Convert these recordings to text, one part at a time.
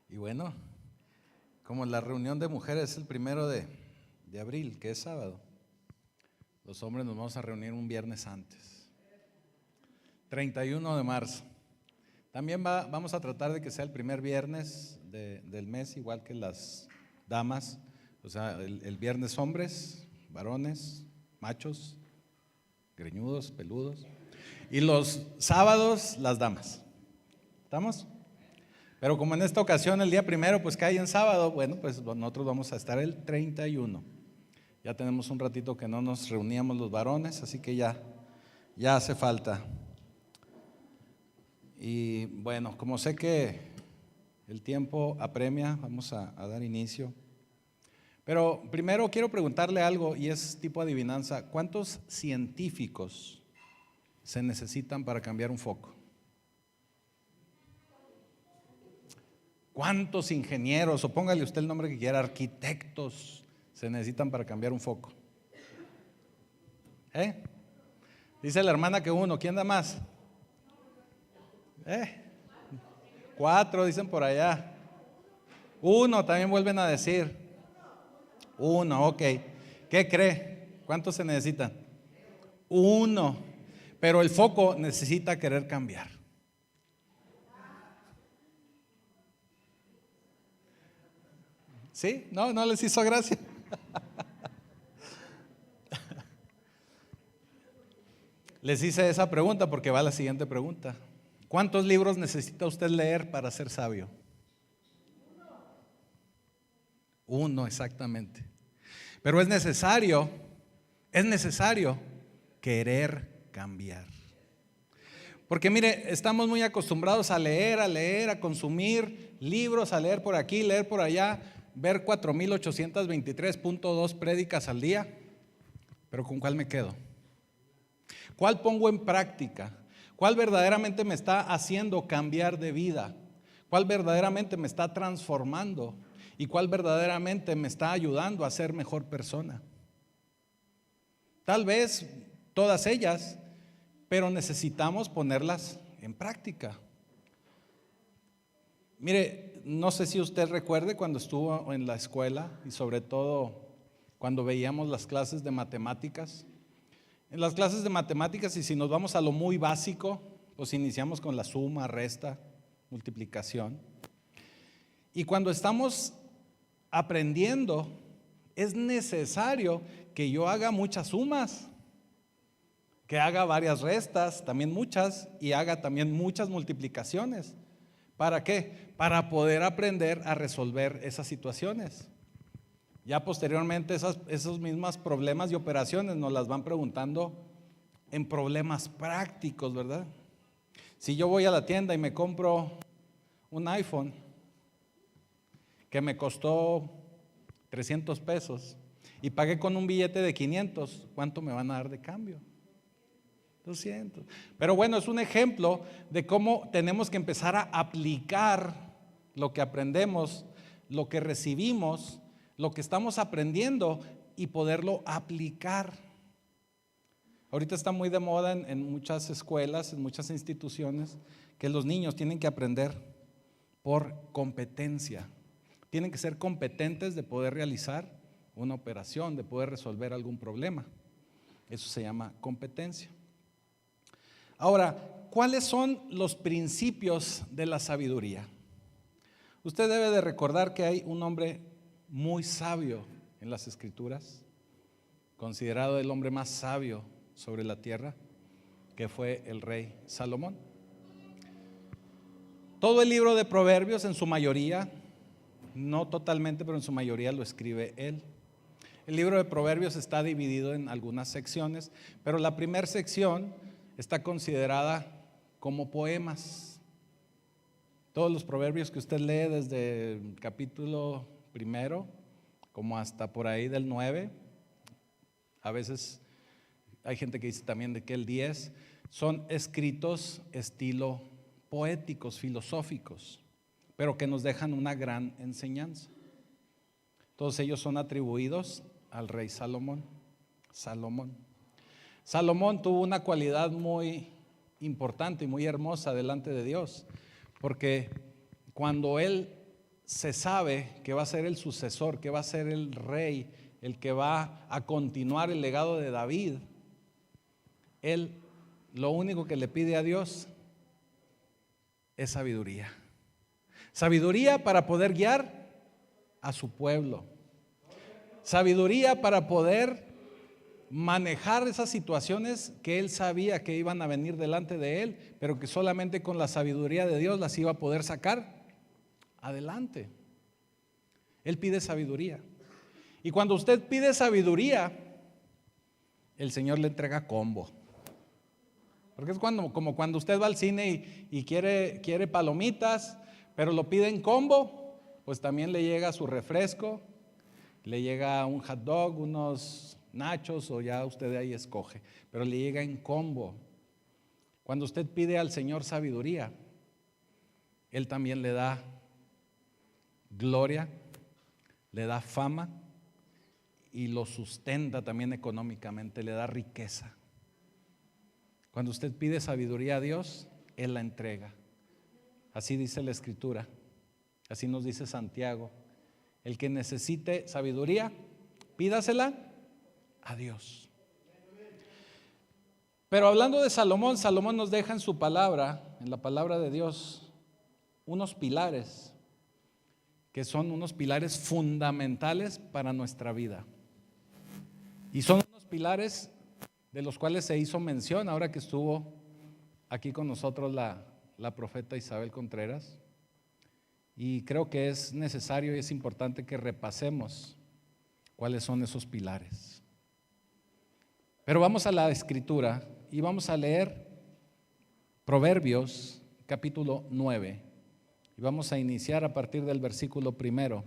Y bueno, como la reunión de mujeres es el 1 de abril, que es sábado, los hombres nos vamos a reunir un viernes antes, 31 de marzo. También vamos a tratar de que sea el primer viernes del mes, igual que las damas. O sea, el viernes hombres, varones, machos, greñudos, peludos. Y los sábados las damas. ¿Estamos? Pero como en esta ocasión el día primero pues cae en sábado, bueno, pues nosotros vamos a estar el 31. Ya tenemos un ratito que no nos reuníamos los varones, así que ya hace falta. Y bueno, como sé que el tiempo apremia, vamos a dar inicio. Pero primero quiero preguntarle algo, y es tipo adivinanza. ¿Cuántos científicos se necesitan para cambiar un foco? ¿Cuántos ingenieros, o póngale usted el nombre que quiera, arquitectos se necesitan para cambiar un foco? Dice la hermana que uno. ¿Quién da más? 4 dicen por allá. 1 también vuelven a decir. 1, ok. ¿Qué cree? ¿Cuántos se necesitan? 1. Pero el foco necesita querer cambiar. ¿Sí? ¿No les hizo gracia? Les hice esa pregunta porque va la siguiente pregunta. ¿Cuántos libros necesita usted leer para ser sabio? 1, exactamente. Pero es necesario querer cambiar. Porque mire, estamos muy acostumbrados a leer, a consumir libros, a leer por aquí, leer por allá, ver 4823.2 prédicas al día. Pero ¿con cuál me quedo? ¿Cuál pongo en práctica? ¿Cuál verdaderamente me está haciendo cambiar de vida? ¿Cuál verdaderamente me está transformando? ¿Y cuál verdaderamente me está ayudando a ser mejor persona? Tal vez todas ellas, pero necesitamos ponerlas en práctica. Mire, no sé si usted recuerde cuando estuvo en la escuela y sobre todo cuando veíamos las clases de matemáticas. En las clases de matemáticas, y si nos vamos a lo muy básico, pues iniciamos con la suma, resta, multiplicación. Y cuando estamos aprendiendo, es necesario que yo haga muchas sumas, que haga varias restas, también muchas, y haga también muchas multiplicaciones. ¿Para qué? Para poder aprender a resolver esas situaciones. Ya posteriormente esos mismos problemas y operaciones nos las van preguntando en problemas prácticos, ¿verdad? Si yo voy a la tienda y me compro un iPhone que me costó 300 pesos y pagué con un billete de 500, ¿cuánto me van a dar de cambio? 200. Pero bueno, es un ejemplo de cómo tenemos que empezar a aplicar lo que aprendemos, lo que recibimos, lo que estamos aprendiendo y poderlo aplicar. Ahorita está muy de moda en muchas escuelas, en muchas instituciones, que los niños tienen que aprender por competencia. Tienen que ser competentes de poder realizar una operación, de poder resolver algún problema. Eso se llama competencia. Ahora, ¿cuáles son los principios de la sabiduría? Usted debe de recordar que hay un hombre muy sabio en las Escrituras, considerado el hombre más sabio sobre la tierra, que fue el rey Salomón. Todo el libro de Proverbios, en su mayoría, no totalmente, pero en su mayoría lo escribe él. El libro de Proverbios está dividido en algunas secciones, pero la primera sección está considerada como poemas. Todos los proverbios que usted lee desde el capítulo 1 como hasta por ahí del 9, a veces hay gente que dice también de que el 10, son escritos estilo poéticos, filosóficos, pero que nos dejan una gran enseñanza. Todos ellos son atribuidos al rey Salomón. Salomón tuvo una cualidad muy importante y muy hermosa delante de Dios, porque cuando él se sabe que va a ser el sucesor, que va a ser el rey, el que va a continuar el legado de David, él lo único que le pide a Dios es sabiduría. Sabiduría para poder guiar a su pueblo. Sabiduría para poder manejar esas situaciones que él sabía que iban a venir delante de él, pero que solamente con la sabiduría de Dios las iba a poder sacar adelante. Él pide sabiduría. Y cuando usted pide sabiduría, el Señor le entrega combo. Porque es como cuando usted va al cine y quiere palomitas, pero lo pide en combo, pues también le llega su refresco, le llega un hot dog, unos nachos, o ya usted de ahí escoge, pero le llega en combo. Cuando usted pide al Señor sabiduría, Él también le da gloria, le da fama y lo sustenta también económicamente, le da riqueza. Cuando usted pide sabiduría a Dios, Él la entrega. Así dice la Escritura, así nos dice Santiago. El que necesite sabiduría, pídasela a Dios. Pero hablando de Salomón, Salomón nos deja en su palabra, en la palabra de Dios, unos pilares que son unos pilares fundamentales para nuestra vida. Y son unos pilares de los cuales se hizo mención ahora que estuvo aquí con nosotros la profeta Isabel Contreras. Y creo que es necesario y es importante que repasemos cuáles son esos pilares. Pero vamos a la Escritura y vamos a leer Proverbios capítulo 9. Y vamos a iniciar a partir del versículo 1.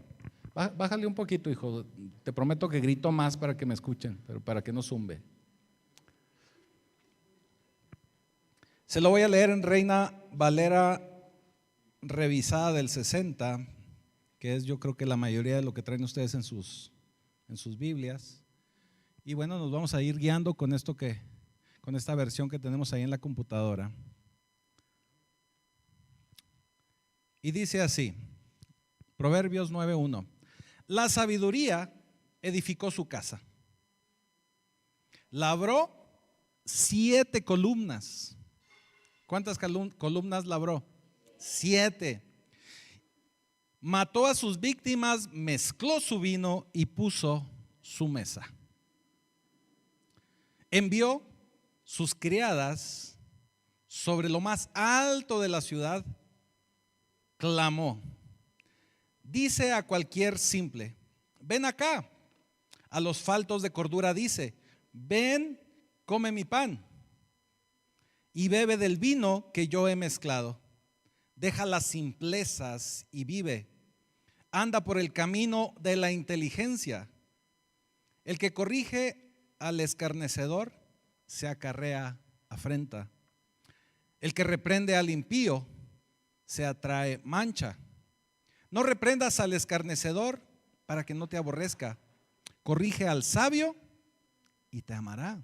Bájale un poquito, hijo. Te prometo que grito más para que me escuchen, pero para que no zumbe. Se lo voy a leer en Reina Valera revisada del 60, que es yo creo que la mayoría de lo que traen ustedes en sus Biblias. Y bueno, nos vamos a ir guiando con esta versión que tenemos ahí en la computadora. Y dice así, Proverbios 9:1. La sabiduría edificó su casa, labró 7 columnas. ¿Cuántas columnas labró? 7. Mató a sus víctimas, mezcló su vino y puso su mesa. Envió sus criadas sobre lo más alto de la ciudad, clamó. Dice a cualquier simple, ven acá. A los faltos de cordura dice, ven, come mi pan y bebe del vino que yo he mezclado. Deja las simplezas y vive. Anda por el camino de la inteligencia. El que corrige al escarnecedor se acarrea afrenta. El que reprende al impío se atrae mancha. No reprendas al escarnecedor para que no te aborrezca. Corrige al sabio y te amará.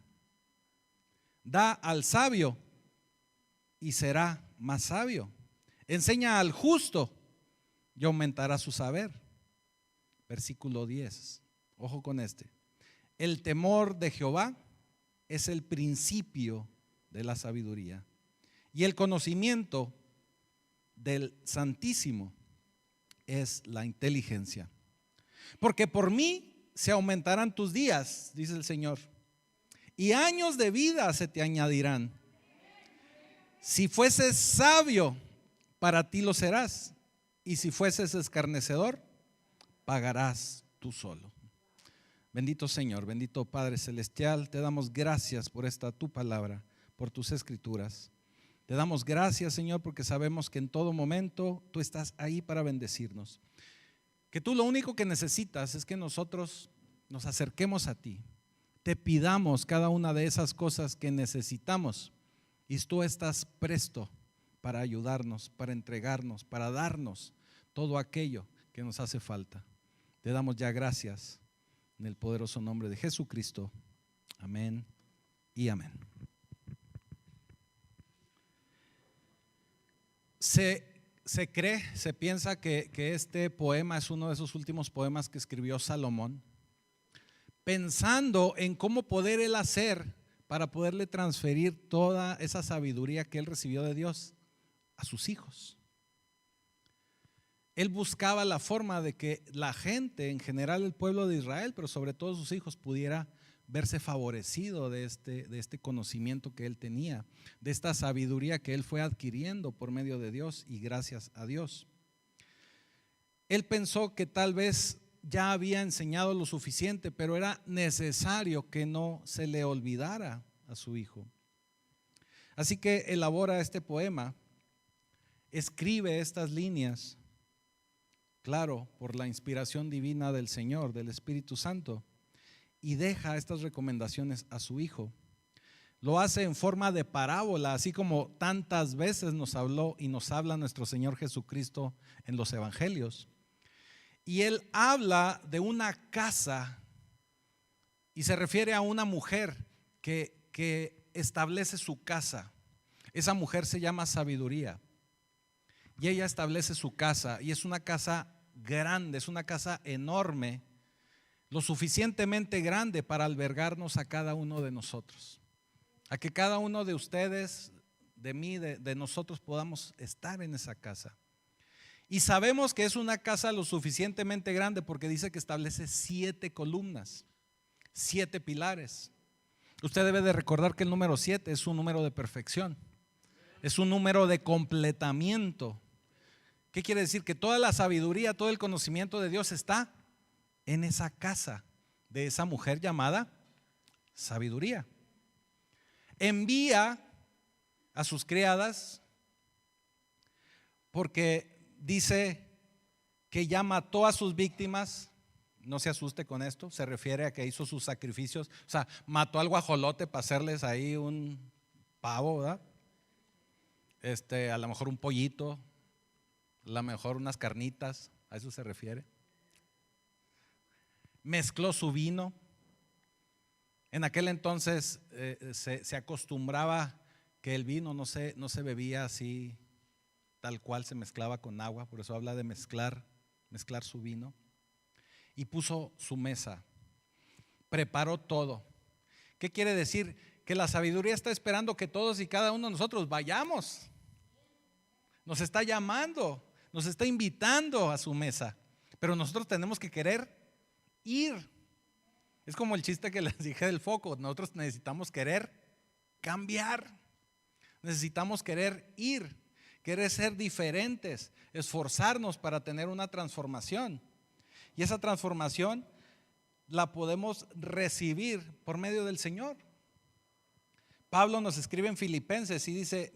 Da al sabio y será más sabio. Enseña al justo y aumentará su saber. Versículo 10. Ojo con este. El temor de Jehová es el principio de la sabiduría, y el conocimiento del Santísimo es la inteligencia. Porque por mí se aumentarán tus días, dice el Señor, y años de vida se te añadirán. Si fueses sabio, para ti lo serás, y si fueses escarnecedor, pagarás tú solo. Bendito Señor, bendito Padre Celestial, te damos gracias por esta tu palabra, por tus escrituras. Te damos gracias, Señor, porque sabemos que en todo momento tú estás ahí para bendecirnos. Que tú lo único que necesitas es que nosotros nos acerquemos a ti, te pidamos cada una de esas cosas que necesitamos, y tú estás presto para ayudarnos, para entregarnos, para darnos todo aquello que nos hace falta. Te damos ya gracias en el poderoso nombre de Jesucristo. Amén y amén. Se se cree, se piensa que este poema es uno de esos últimos poemas que escribió Salomón, pensando en cómo poder él hacer para poderle transferir toda esa sabiduría que él recibió de Dios a sus hijos. Él buscaba la forma de que la gente, en general el pueblo de Israel, pero sobre todo sus hijos, pudiera verse favorecido de este conocimiento que él tenía, de esta sabiduría que él fue adquiriendo por medio de Dios y gracias a Dios. Él pensó que tal vez ya había enseñado lo suficiente, pero era necesario que no se le olvidara a su hijo. Así que elabora este poema, escribe estas líneas, claro, por la inspiración divina del Señor, del Espíritu Santo, y deja estas recomendaciones a su hijo. Lo hace en forma de parábola, así como tantas veces nos habló y nos habla nuestro Señor Jesucristo en los evangelios. Y él habla de una casa y se refiere a una mujer que establece su casa. Esa mujer se llama Sabiduría y ella establece su casa, y es una casa grande, es una casa enorme, lo suficientemente grande para albergarnos a cada uno de nosotros, a que cada uno de ustedes, de mí, de nosotros podamos estar en esa casa. Y sabemos que es una casa lo suficientemente grande porque dice que establece 7 columnas, 7 pilares. Usted debe de recordar que el número 7 es un número de perfección, es un número de completamiento. ¿Qué quiere decir? Que toda la sabiduría, todo el conocimiento de Dios está en esa casa de esa mujer llamada Sabiduría. Envía a sus criadas porque dice que ya mató a sus víctimas. No se asuste con esto, se refiere a que hizo sus sacrificios, o sea, mató al guajolote para hacerles ahí un pavo, ¿verdad? A lo mejor un pollito, a lo mejor unas carnitas, a eso se refiere. Mezcló su vino. En aquel entonces se acostumbraba que el vino no se bebía así tal cual, se mezclaba con agua, por eso habla de mezclar su vino. Y puso su mesa, preparó todo. ¿Qué quiere decir? Que la sabiduría está esperando que todos y cada uno de nosotros vayamos. Nos está llamando, nos está invitando a su mesa, pero nosotros tenemos que querer ir. Es como el chiste que les dije del foco. Nosotros necesitamos querer cambiar, necesitamos querer ir, querer ser diferentes, esforzarnos para tener una transformación. Y esa transformación la podemos recibir por medio del Señor. Pablo nos escribe en Filipenses y dice: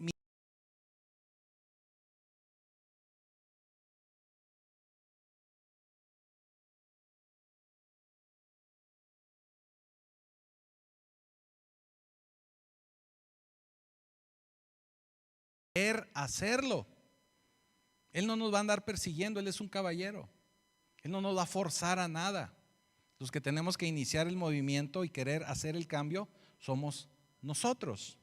hacerlo. Él no nos va a andar persiguiendo, Él es un caballero. Él no nos va a forzar a nada. Los que tenemos que iniciar el movimiento y querer hacer el cambio somos nosotros.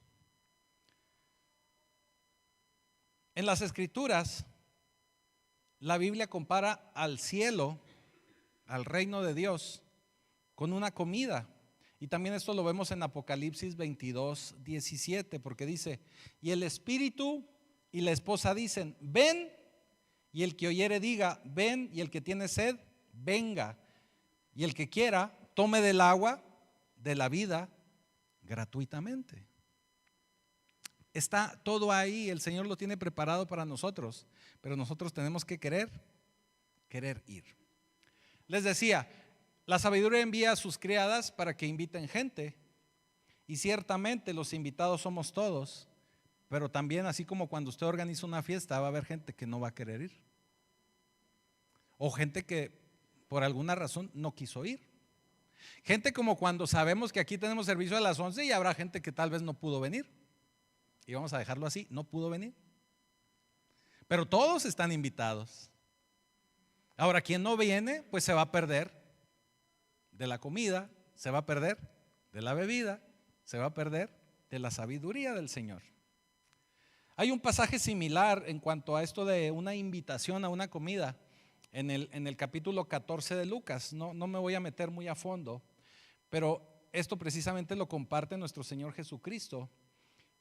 En las Escrituras, la Biblia compara al cielo, al reino de Dios, con una comida. Y también esto lo vemos en Apocalipsis 22:17, porque dice: y el espíritu y la esposa dicen: ven. Y el que oyere diga: ven. Y el que tiene sed, venga. Y el que quiera, tome del agua de la vida gratuitamente. Está todo ahí, el Señor lo tiene preparado para nosotros, pero nosotros tenemos que querer ir. Les decía, la sabiduría envía a sus criadas para que inviten gente, y ciertamente los invitados somos todos, pero también, así como cuando usted organiza una fiesta, va a haber gente que no va a querer ir, o gente que por alguna razón no quiso ir. Gente como cuando sabemos que aquí tenemos servicio a las 11 y habrá gente que tal vez no pudo venir, y vamos a dejarlo así, no pudo venir, pero todos están invitados. Ahora, quien no viene, pues se va a perder de la comida, se va a perder de la bebida, se va a perder de la sabiduría del Señor. Hay un pasaje similar en cuanto a esto de una invitación a una comida en el capítulo 14 de Lucas. No me voy a meter muy a fondo, pero esto precisamente lo comparte nuestro Señor Jesucristo.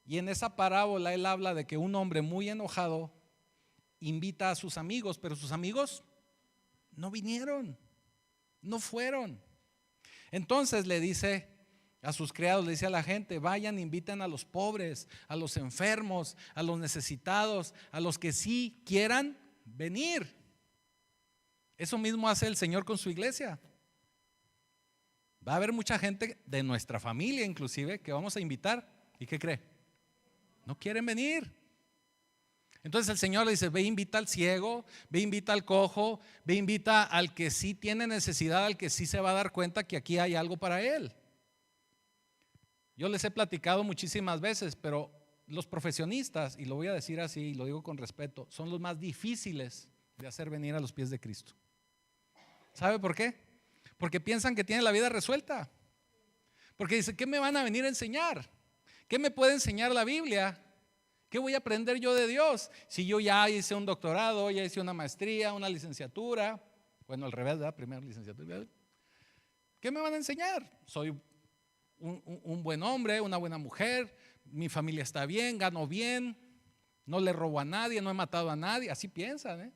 Y en esa parábola Él habla de que un hombre muy enojado invita a sus amigos, pero sus amigos no vinieron, no fueron. Entonces le dice a sus criados, le dice a la gente: vayan, inviten a los pobres, a los enfermos, a los necesitados, a los que sí quieran venir. Eso mismo hace el Señor con su iglesia. Va a haber mucha gente de nuestra familia inclusive que vamos a invitar. ¿Y qué cree? No quieren venir. Entonces el Señor le dice: ve, invita al ciego, ve, invita al cojo, ve, invita al que sí tiene necesidad, al que sí se va a dar cuenta que aquí hay algo para él. Yo les he platicado muchísimas veces, pero los profesionistas, y lo voy a decir así, y lo digo con respeto, son los más difíciles de hacer venir a los pies de Cristo. ¿Sabe por qué? Porque piensan que tienen la vida resuelta. Porque dicen: ¿qué me van a venir a enseñar? ¿Qué me puede enseñar la Biblia? ¿Qué voy a aprender yo de Dios? Si yo ya hice un doctorado, ya hice una maestría, una licenciatura. Bueno, al revés, ¿verdad? Primero licenciatura. ¿Qué me van a enseñar? Soy un buen hombre, una buena mujer, mi familia está bien, gano bien, no le robo a nadie, no he matado a nadie. Así piensan, ¿eh?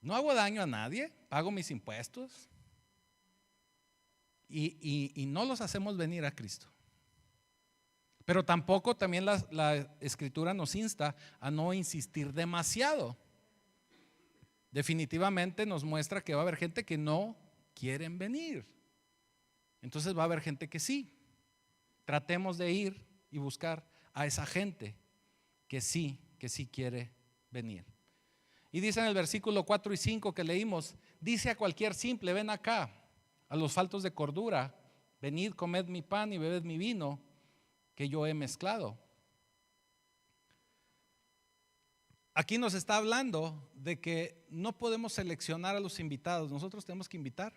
No hago daño a nadie, pago mis impuestos y no los hacemos venir a Cristo. Pero tampoco también la Escritura nos insta a no insistir demasiado. Definitivamente nos muestra que va a haber gente que no quieren venir. Entonces va a haber gente que sí. Tratemos de ir y buscar a esa gente que sí quiere venir. Y dice en el versículo 4 y 5 que leímos: dice a cualquier simple: ven acá. A los faltos de cordura: venid, comed mi pan y bebed mi vino, que yo he mezclado. Aquí nos está hablando de que no podemos seleccionar a los invitados. Nosotros tenemos que invitar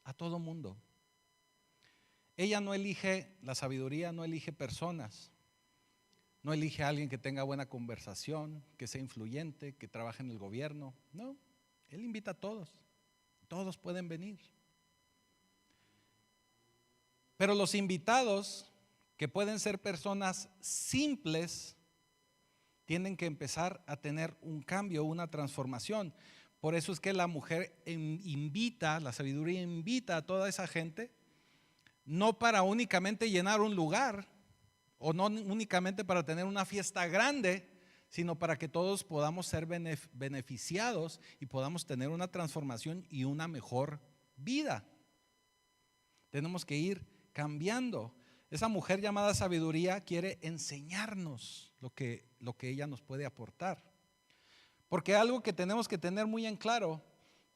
a todo mundo. Ella no elige, la sabiduría no elige personas, no elige a alguien que tenga buena conversación, que sea influyente, que trabaje en el gobierno. No, Él invita a todos. Todos pueden venir. Pero los invitados, que pueden ser personas simples, tienen que empezar a tener un cambio, una transformación. Por eso es que la mujer invita, la sabiduría invita a toda esa gente, no para únicamente llenar un lugar, o no únicamente para tener una fiesta grande, sino para que todos podamos ser beneficiados y podamos tener una transformación y una mejor vida. Tenemos que ir cambiando. Esa mujer llamada sabiduría quiere enseñarnos lo que ella nos puede aportar. Porque algo que tenemos que tener muy en claro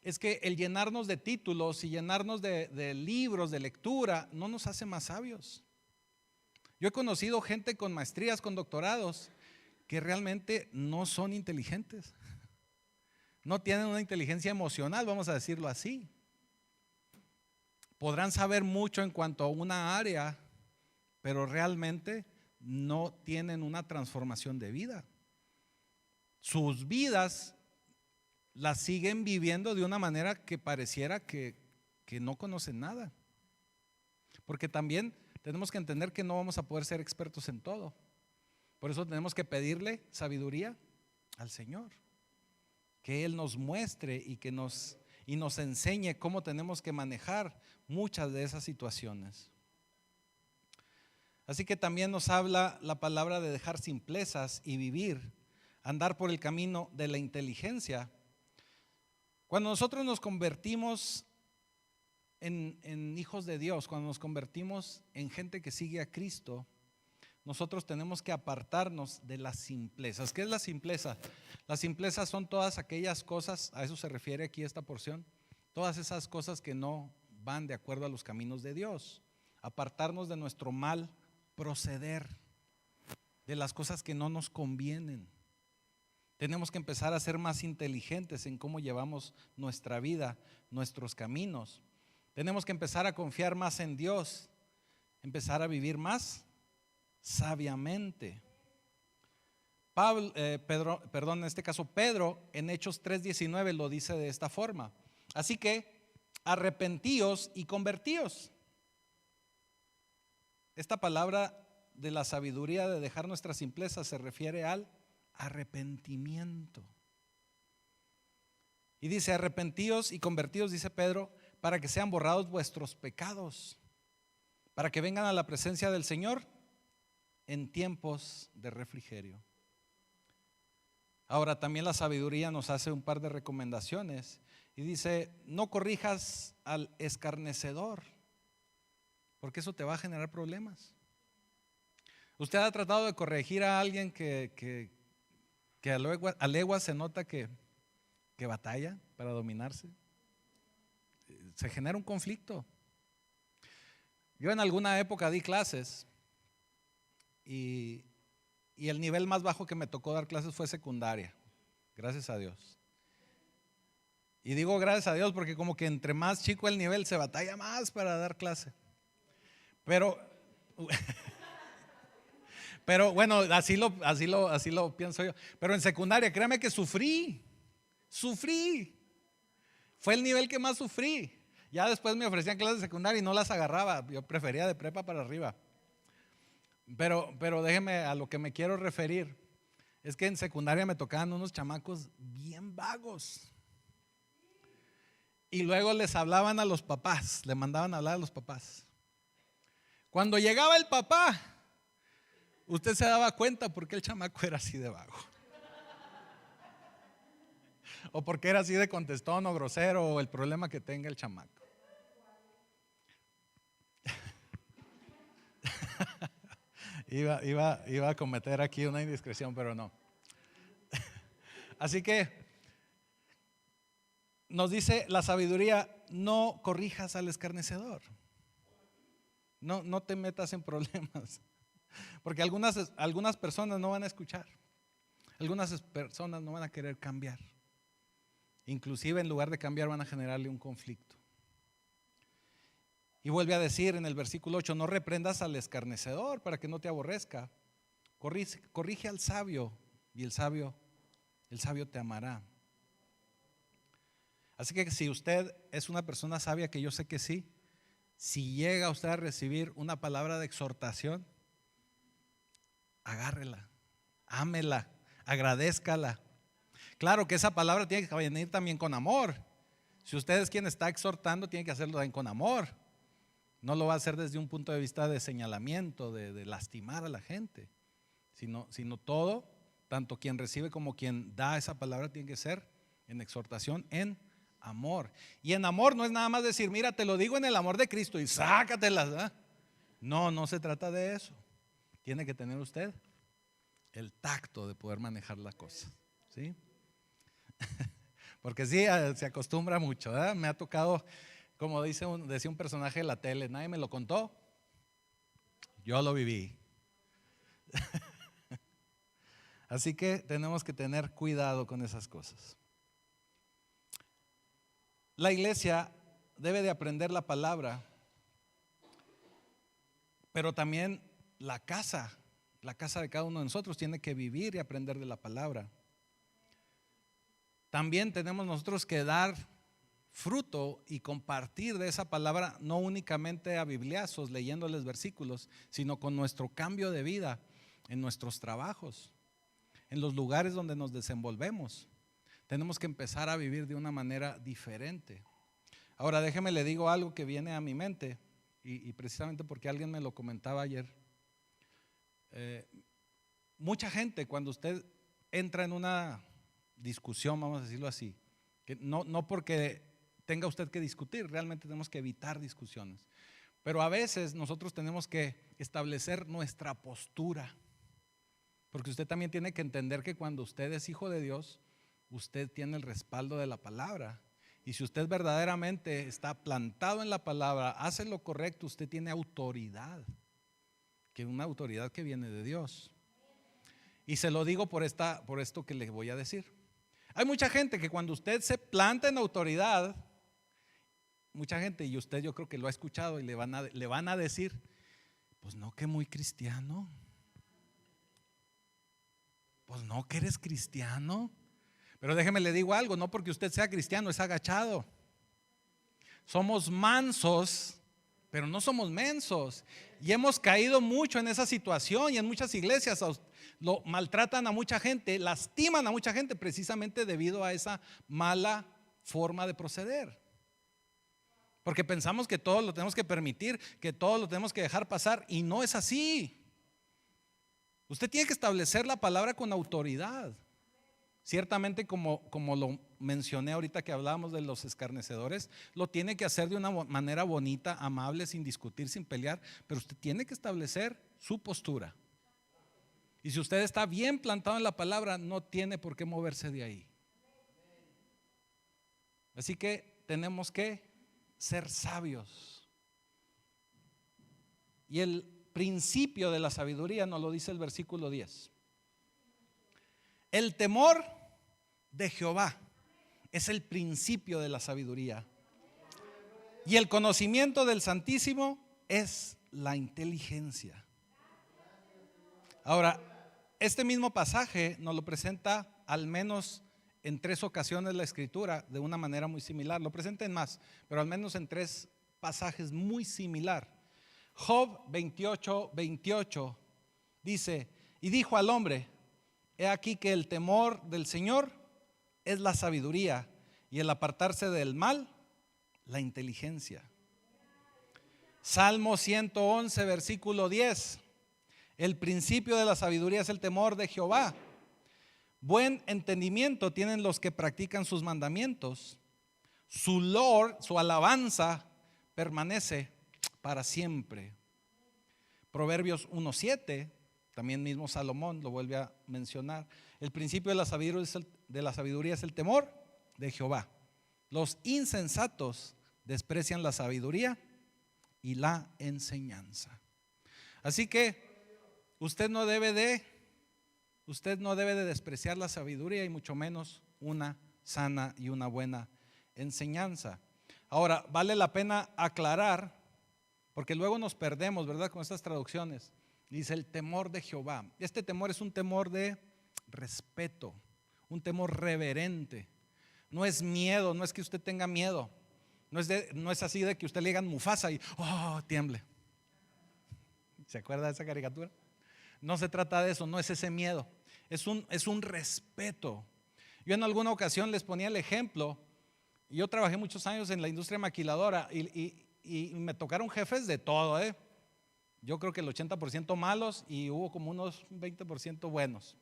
es que el llenarnos de títulos y llenarnos de libros, de lectura, no nos hace más sabios. Yo he conocido gente con maestrías, con doctorados, que realmente no son inteligentes. No tienen una inteligencia emocional, vamos a decirlo así. Podrán saber mucho en cuanto a una área, pero realmente no tienen una transformación de vida. Sus vidas las siguen viviendo de una manera que pareciera que no conocen nada. Porque también tenemos que entender que no vamos a poder ser expertos en todo. Por eso tenemos que pedirle sabiduría al Señor, que Él nos muestre y nos enseñe cómo tenemos que manejar muchas de esas situaciones. Así que también nos habla la palabra de dejar simplezas y vivir, andar por el camino de la inteligencia. Cuando nosotros nos convertimos en hijos de Dios, cuando nos convertimos en gente que sigue a Cristo, nosotros tenemos que apartarnos de las simplezas. ¿Qué es la simpleza? Las simplezas son todas aquellas cosas, a eso se refiere aquí esta porción, todas esas cosas que no van de acuerdo a los caminos de Dios. Apartarnos de nuestro mal proceder, de las cosas que no nos convienen. Tenemos que empezar a ser más inteligentes en cómo llevamos nuestra vida, nuestros caminos. Tenemos que empezar a confiar más en Dios, empezar a vivir más sabiamente. En este caso Pedro, en Hechos 3:19 lo dice de esta forma. Así que arrepentíos y convertíos. Esta palabra de la sabiduría de dejar nuestra simpleza se refiere al arrepentimiento. Y dice: arrepentíos y convertíos, dice Pedro, para que sean borrados vuestros pecados, para que vengan a la presencia del Señor en tiempos de refrigerio. Ahora también la sabiduría nos hace un par de recomendaciones y dice: no corrijas al escarnecedor, porque eso te va a generar problemas. ¿Usted ha tratado de corregir a alguien que a legua se nota que batalla para dominarse? Se genera un conflicto. Yo en alguna época di clases y el nivel más bajo que me tocó dar clases fue secundaria, gracias a Dios. Y digo gracias a Dios porque como que entre más chico el nivel se batalla más para dar clase. Pero bueno, así lo pienso yo. Pero en secundaria, créame que sufrí. Fue el nivel que más sufrí. Ya después me ofrecían clases de secundaria y no las agarraba. Yo prefería de prepa para arriba. Pero déjeme, a lo que me quiero referir es que en secundaria me tocaban unos chamacos bien vagos. Y luego les hablaban a los papás, le mandaban a hablar a los papás. Cuando llegaba el papá, usted se daba cuenta por qué el chamaco era así de vago. O porque era así de contestón o grosero, o el problema que tenga el chamaco. Iba a cometer aquí una indiscreción, pero no. Así que nos dice la sabiduría: no corrijas al escarnecedor. No te metas en problemas. Porque algunas personas no van a escuchar. Algunas personas no van a querer cambiar. Inclusive en lugar de cambiar van a generarle un conflicto. Y vuelve a decir en el versículo 8: no reprendas al escarnecedor para que no te aborrezca. Corrige al sabio y el sabio te amará. Así que si usted es una persona sabia, que yo sé que sí, si llega usted a recibir una palabra de exhortación, agárrela, ámela, agradézcala. Claro que esa palabra tiene que venir también con amor. Si usted es quien está exhortando, tiene que hacerlo también con amor. No lo va a hacer desde un punto de vista de señalamiento, de lastimar a la gente, sino todo, tanto quien recibe como quien da esa palabra, tiene que ser en exhortación, en amor. Y en amor no es nada más decir: mira, te lo digo en el amor de Cristo y sácatelas, ¿verdad? No se trata de eso. Tiene que tener usted el tacto de poder manejar la cosa, ¿sí? Porque sí, se acostumbra mucho, ¿verdad? Me ha tocado, como decía un personaje de la tele: nadie me lo contó, yo lo viví. Así que tenemos que tener cuidado con esas cosas. La iglesia debe de aprender la palabra, pero también la casa de cada uno de nosotros tiene que vivir y aprender de la palabra. También tenemos nosotros que dar fruto y compartir de esa palabra, no únicamente a bibliazos leyéndoles versículos, sino con nuestro cambio de vida en nuestros trabajos, en los lugares donde nos desenvolvemos. Tenemos que empezar a vivir de una manera diferente. Ahora déjeme le digo algo que viene a mi mente y precisamente porque alguien me lo comentaba ayer. Mucha gente, cuando usted entra en una discusión, vamos a decirlo así, que no porque tenga usted que discutir, realmente tenemos que evitar discusiones, pero a veces nosotros tenemos que establecer nuestra postura, porque usted también tiene que entender que cuando usted es hijo de Dios, usted tiene el respaldo de la palabra, y si usted verdaderamente está plantado en la palabra, hace lo correcto, usted tiene autoridad, que una autoridad que viene de Dios. Y se lo digo por esto que le voy a decir. Hay mucha gente que cuando usted se planta en autoridad, mucha gente, y usted yo creo que lo ha escuchado, y le van a decir: pues no, que muy cristiano. Pues no, que eres cristiano. Pero déjeme le digo algo, no porque usted sea cristiano es agachado. Somos mansos, pero no somos mensos. Y hemos caído mucho en esa situación y en muchas iglesias lo maltratan a mucha gente, lastiman a mucha gente precisamente debido a esa mala forma de proceder. Porque pensamos que todo lo tenemos que permitir, que todo lo tenemos que dejar pasar, y no es así. Usted tiene que establecer la palabra con autoridad. Ciertamente, como lo mencioné ahorita que hablábamos de los escarnecedores, lo tiene que hacer de una manera bonita, amable, sin discutir, sin pelear, pero usted tiene que establecer su postura. Y si usted está bien plantado en la palabra, no tiene por qué moverse de ahí. Así que tenemos que ser sabios. Y el principio de la sabiduría nos lo dice el versículo 10. El temor de Jehová es el principio de la sabiduría. Y el conocimiento del Santísimo es la inteligencia. Ahora, este mismo pasaje nos lo presenta al menos en 3 ocasiones la Escritura de una manera muy similar. Lo presenta en más, pero al menos en 3 pasajes muy similar. Job 28:28 dice: y dijo al hombre: he aquí que el temor del Señor es la sabiduría, y el apartarse del mal, la inteligencia. Salmo 111, versículo 10. El principio de la sabiduría es el temor de Jehová. Buen entendimiento tienen los que practican sus mandamientos. Su loor, su alabanza permanece para siempre. Proverbios 1:7, también mismo Salomón lo vuelve a mencionar. El principio de la sabiduría es el temor de Jehová. Los insensatos desprecian la sabiduría y la enseñanza. Así que usted no debe de despreciar la sabiduría, y mucho menos una sana y una buena enseñanza. Ahora, vale la pena aclarar, porque luego nos perdemos, ¿verdad?, con estas traducciones. Dice el temor de Jehová. Este temor es un temor de respeto, un temor reverente. No es miedo, no es que usted tenga miedo. No es así de que usted le digan Mufasa y tiemble. ¿Se acuerda de esa caricatura? No se trata de eso, no es ese miedo. Es un respeto. Yo en alguna ocasión les ponía el ejemplo. Yo trabajé muchos años en la industria maquiladora y me tocaron jefes de todo, ¿eh? Yo creo que el 80% malos y hubo como unos 20% buenos.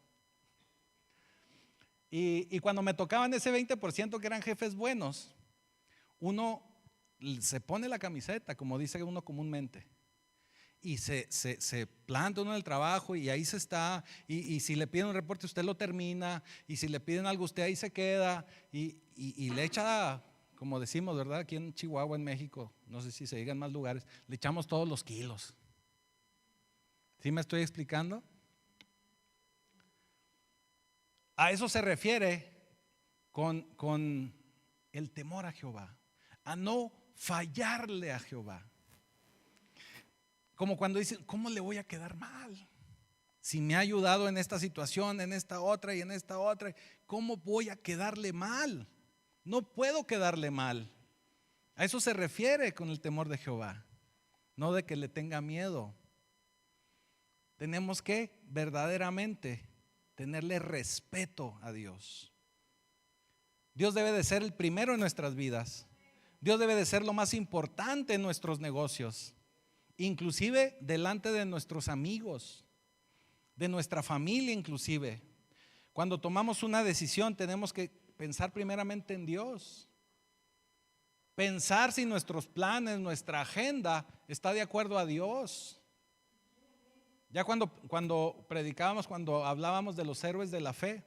Y cuando me tocaban ese 20% que eran jefes buenos, uno se pone la camiseta, como dice uno comúnmente, y se planta uno en el trabajo, y ahí se está, y si le piden un reporte usted lo termina, y si le piden algo usted ahí se queda, y le echa, como decimos, ¿verdad?, aquí en Chihuahua, en México, no sé si se diga en más lugares, le echamos todos los kilos. ¿Sí me estoy explicando? A eso se refiere con el temor a Jehová, a no fallarle a Jehová. Como cuando dicen, ¿cómo le voy a quedar mal? Si me ha ayudado en esta situación, en esta otra y en esta otra, ¿cómo voy a quedarle mal? No puedo quedarle mal. A eso se refiere con el temor de Jehová, no de que le tenga miedo. Tenemos que verdaderamente tenerle respeto a Dios. Dios debe de ser el primero en nuestras vidas. Dios debe de ser lo más importante en nuestros negocios, inclusive delante de nuestros amigos, de nuestra familia inclusive. Cuando tomamos una decisión tenemos que pensar primeramente en Dios. Pensar si nuestros planes, nuestra agenda está de acuerdo a Dios. Ya cuando predicábamos, cuando hablábamos de los héroes de la fe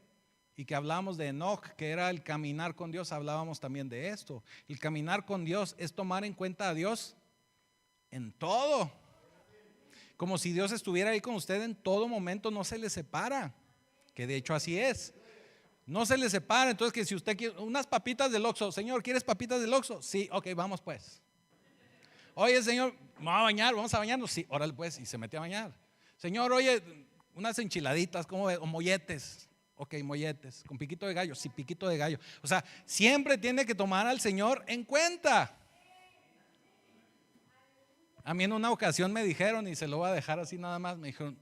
y que hablábamos de Enoch, que era el caminar con Dios, hablábamos también de esto. El caminar con Dios es tomar en cuenta a Dios en todo. Como si Dios estuviera ahí con usted en todo momento, no se le separa, que de hecho así es. No se le separa. Entonces, que si usted quiere unas papitas del Oxxo, Señor, ¿quieres papitas del Oxxo? Sí, ok, vamos pues. Oye, Señor, vamos a bañarnos. Sí, órale pues, y se mete a bañar. Señor, oye, unas enchiladitas, ¿cómo ves? O molletes. Ok, molletes, con piquito de gallo, sí, piquito de gallo. O sea, siempre tiene que tomar al Señor en cuenta. A mí en una ocasión me dijeron, y se lo voy a dejar así nada más, me dijeron,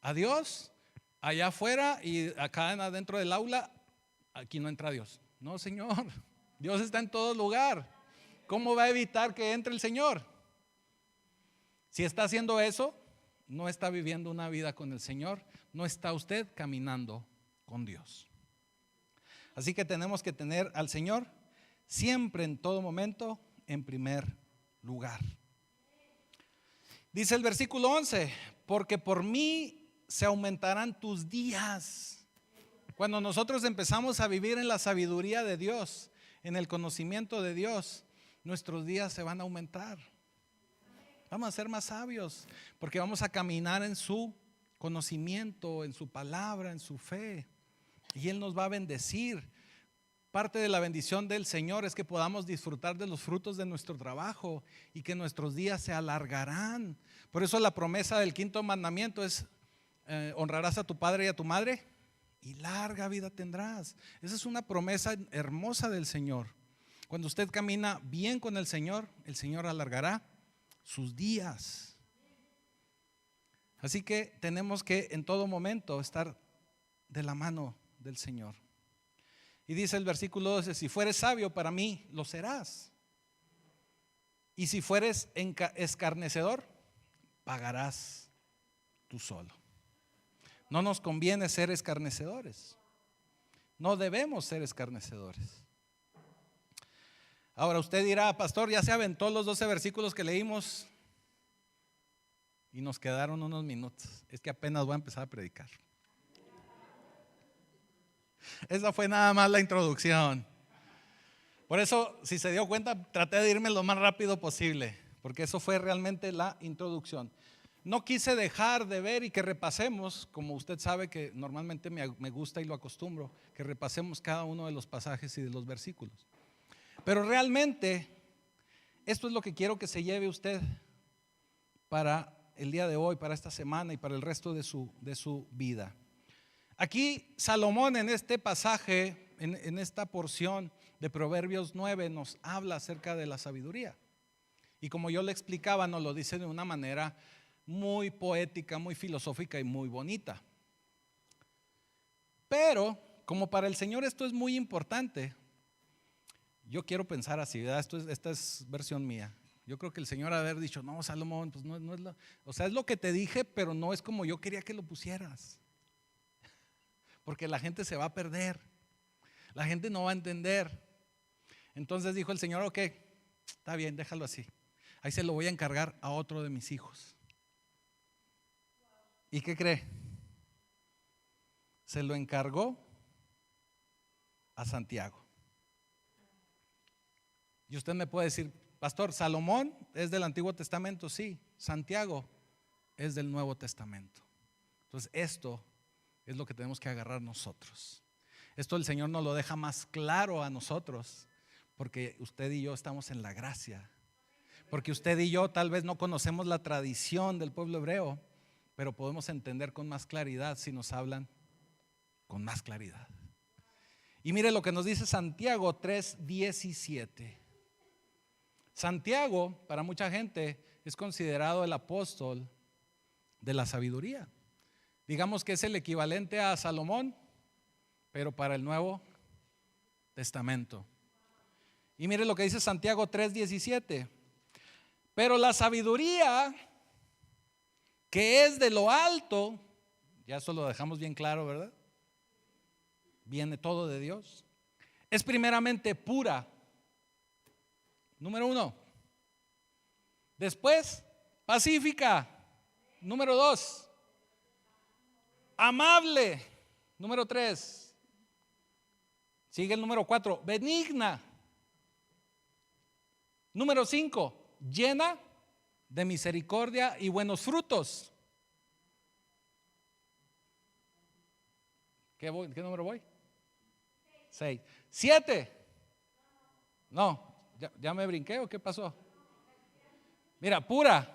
adiós, allá afuera y acá adentro del aula, aquí no entra Dios. No, Señor, Dios está en todo lugar. ¿Cómo va a evitar que entre el Señor? Si está haciendo eso, no está viviendo una vida con el Señor, no está usted caminando con Dios. Así que tenemos que tener al Señor siempre, en todo momento, en primer lugar. Dice el versículo 11, porque por mí se aumentarán tus días. Cuando nosotros empezamos a vivir en la sabiduría de Dios, en el conocimiento de Dios, nuestros días se van a aumentar. Vamos a ser más sabios, porque vamos a caminar en su conocimiento, en su palabra, en su fe. Y Él nos va a bendecir. Parte de la bendición del Señor es que podamos disfrutar de los frutos de nuestro trabajo y que nuestros días se alargarán. Por eso la promesa del quinto mandamiento es honrarás a tu padre y a tu madre y larga vida tendrás. Esa es una promesa hermosa del Señor. Cuando usted camina bien con el Señor alargará sus días. Así que tenemos que en todo momento estar de la mano del Señor. Y dice el versículo 12, si fueres sabio para mí, lo serás. Y si fueres escarnecedor, pagarás tú solo. No nos conviene ser escarnecedores. No debemos ser escarnecedores. Ahora usted dirá, pastor, ya se aventó los 12 versículos que leímos y nos quedaron unos minutos. Es que apenas voy a empezar a predicar. Esa fue nada más la introducción. Por eso, si se dio cuenta, traté de irme lo más rápido posible, porque eso fue realmente la introducción. No quise dejar de ver y que repasemos, como usted sabe que normalmente me gusta y lo acostumbro, que repasemos cada uno de los pasajes y de los versículos. Pero realmente, esto es lo que quiero que se lleve usted para el día de hoy, para esta semana y para el resto de su vida. Aquí Salomón en este pasaje, en esta porción de Proverbios 9 nos habla acerca de la sabiduría. Y como yo le explicaba, nos lo dice de una manera muy poética, muy filosófica y muy bonita. Pero como para el Señor esto es muy importante, yo quiero pensar así, ¿verdad? Esta es versión mía. Yo creo que el Señor ha haber dicho, no, Salomón, pues no es o sea, es lo que te dije, pero no es como yo quería que lo pusieras. Porque la gente se va a perder, la gente no va a entender. Entonces dijo el Señor, ok, está bien, déjalo así. Ahí se lo voy a encargar a otro de mis hijos. ¿Y qué cree? Se lo encargó a Santiago. Y usted me puede decir, pastor, Salomón es del Antiguo Testamento, sí. Santiago es del Nuevo Testamento. Entonces esto es lo que tenemos que agarrar nosotros. Esto el Señor nos lo deja más claro a nosotros, porque usted y yo estamos en la gracia. Porque usted y yo tal vez no conocemos la tradición del pueblo hebreo, pero podemos entender con más claridad si nos hablan con más claridad. Y mire lo que nos dice Santiago 3:17. Santiago, para mucha gente, es considerado el apóstol de la sabiduría. Digamos que es el equivalente a Salomón, pero para el Nuevo Testamento. Y mire lo que dice Santiago 3:17. Pero la sabiduría que es de lo alto, ya eso lo dejamos bien claro, ¿verdad? Viene todo de Dios. Es primeramente pura. Número 1. Después, pacífica. Número 2. Amable. Número 3. Sigue el número 4. Benigna. Número 5. Llena de misericordia y buenos frutos. ¿Qué número voy? 6. 7. No, ya me brinqué, ¿o qué pasó? Mira, pura,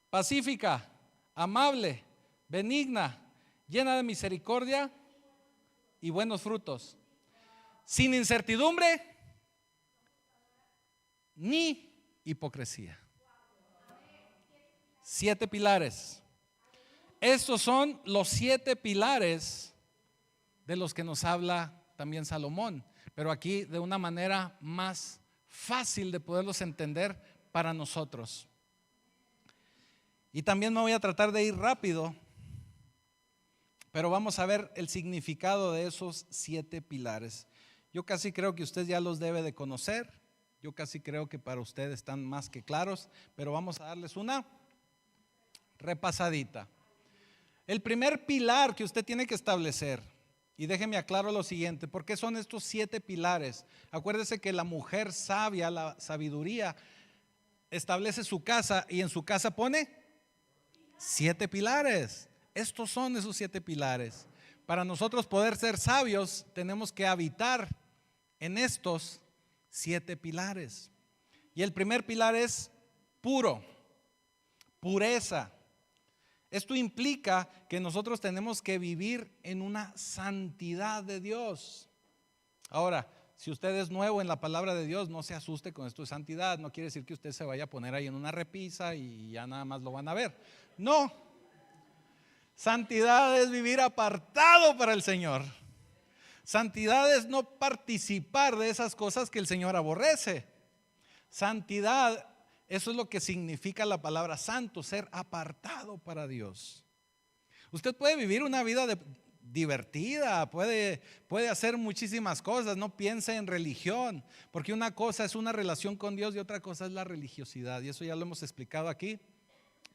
pacífica, amable, benigna, llena de misericordia y buenos frutos, sin incertidumbre ni hipocresía. 7 pilares. Estos son los 7 pilares de los que nos habla también Salomón, pero aquí de una manera más fácil de poderlos entender para nosotros. Y también me voy a tratar de ir rápido, pero vamos a ver el significado de esos 7 pilares. Yo casi creo que usted ya los debe de conocer, yo casi creo que para usted están más que claros, pero vamos a darles una repasadita. El primer pilar que usted tiene que establecer, y déjeme aclaro lo siguiente, ¿por qué son estos 7 pilares? Acuérdese que la mujer sabia, la sabiduría, establece su casa y en su casa pone 7 pilares. Estos son esos 7 pilares. Para nosotros poder ser sabios, tenemos que habitar en estos 7 pilares. Y el primer pilar es puro, pureza. Esto implica que nosotros tenemos que vivir en una santidad de Dios. Ahora, si usted es nuevo en la palabra de Dios, no se asuste con esto de santidad. No quiere decir que usted se vaya a poner ahí en una repisa y ya nada más lo van a ver. No. Santidad es vivir apartado para el Señor. Santidad es no participar de esas cosas que el Señor aborrece. Santidad, eso es lo que significa la palabra santo, ser apartado para Dios. Usted puede vivir una vida divertida, puede hacer muchísimas cosas. No piense en religión, porque una cosa es una relación con Dios y otra cosa es la religiosidad, y eso ya lo hemos explicado aquí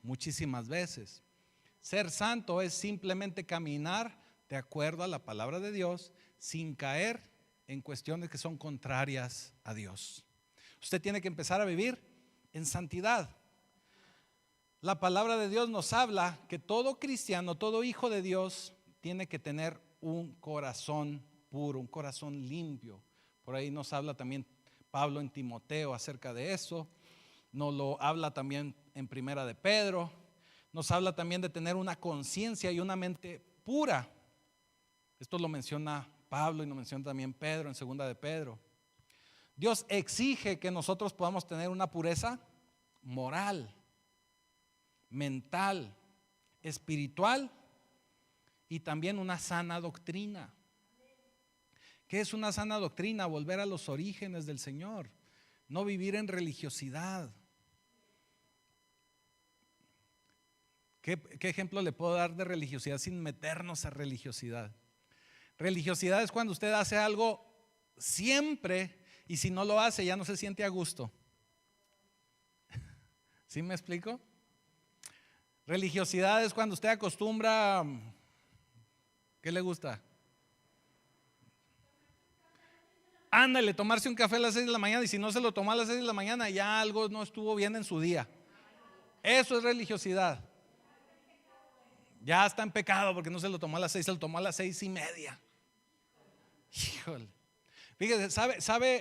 muchísimas veces. Ser santo es simplemente caminar de acuerdo a la palabra de Dios sin caer en cuestiones que son contrarias a Dios. Usted tiene que empezar a vivir en santidad. La palabra de Dios nos habla que todo cristiano, todo hijo de Dios tiene que tener un corazón puro, un corazón limpio. Por ahí nos habla también Pablo en Timoteo acerca de eso. Nos lo habla también en Primera de Pedro. Nos habla también de tener una conciencia y una mente pura. Esto lo menciona Pablo y lo menciona también Pedro en Segunda de Pedro. Dios exige que nosotros podamos tener una pureza moral, mental, espiritual y también una sana doctrina. ¿Qué es una sana doctrina? Volver a los orígenes del Señor, no vivir en religiosidad. ¿Qué ejemplo le puedo dar de religiosidad sin meternos a religiosidad? Religiosidad es cuando usted hace algo siempre y si no lo hace ya no se siente a gusto. ¿Sí me explico? Religiosidad es cuando usted acostumbra, ¿qué le gusta? Ándale, tomarse un café a las 6 de la mañana y si no se lo tomó a las 6 de la mañana ya algo no estuvo bien en su día. Eso es religiosidad. Ya está en pecado porque no se lo tomó a las 6, se lo tomó a las 6:30. Híjole. Fíjese,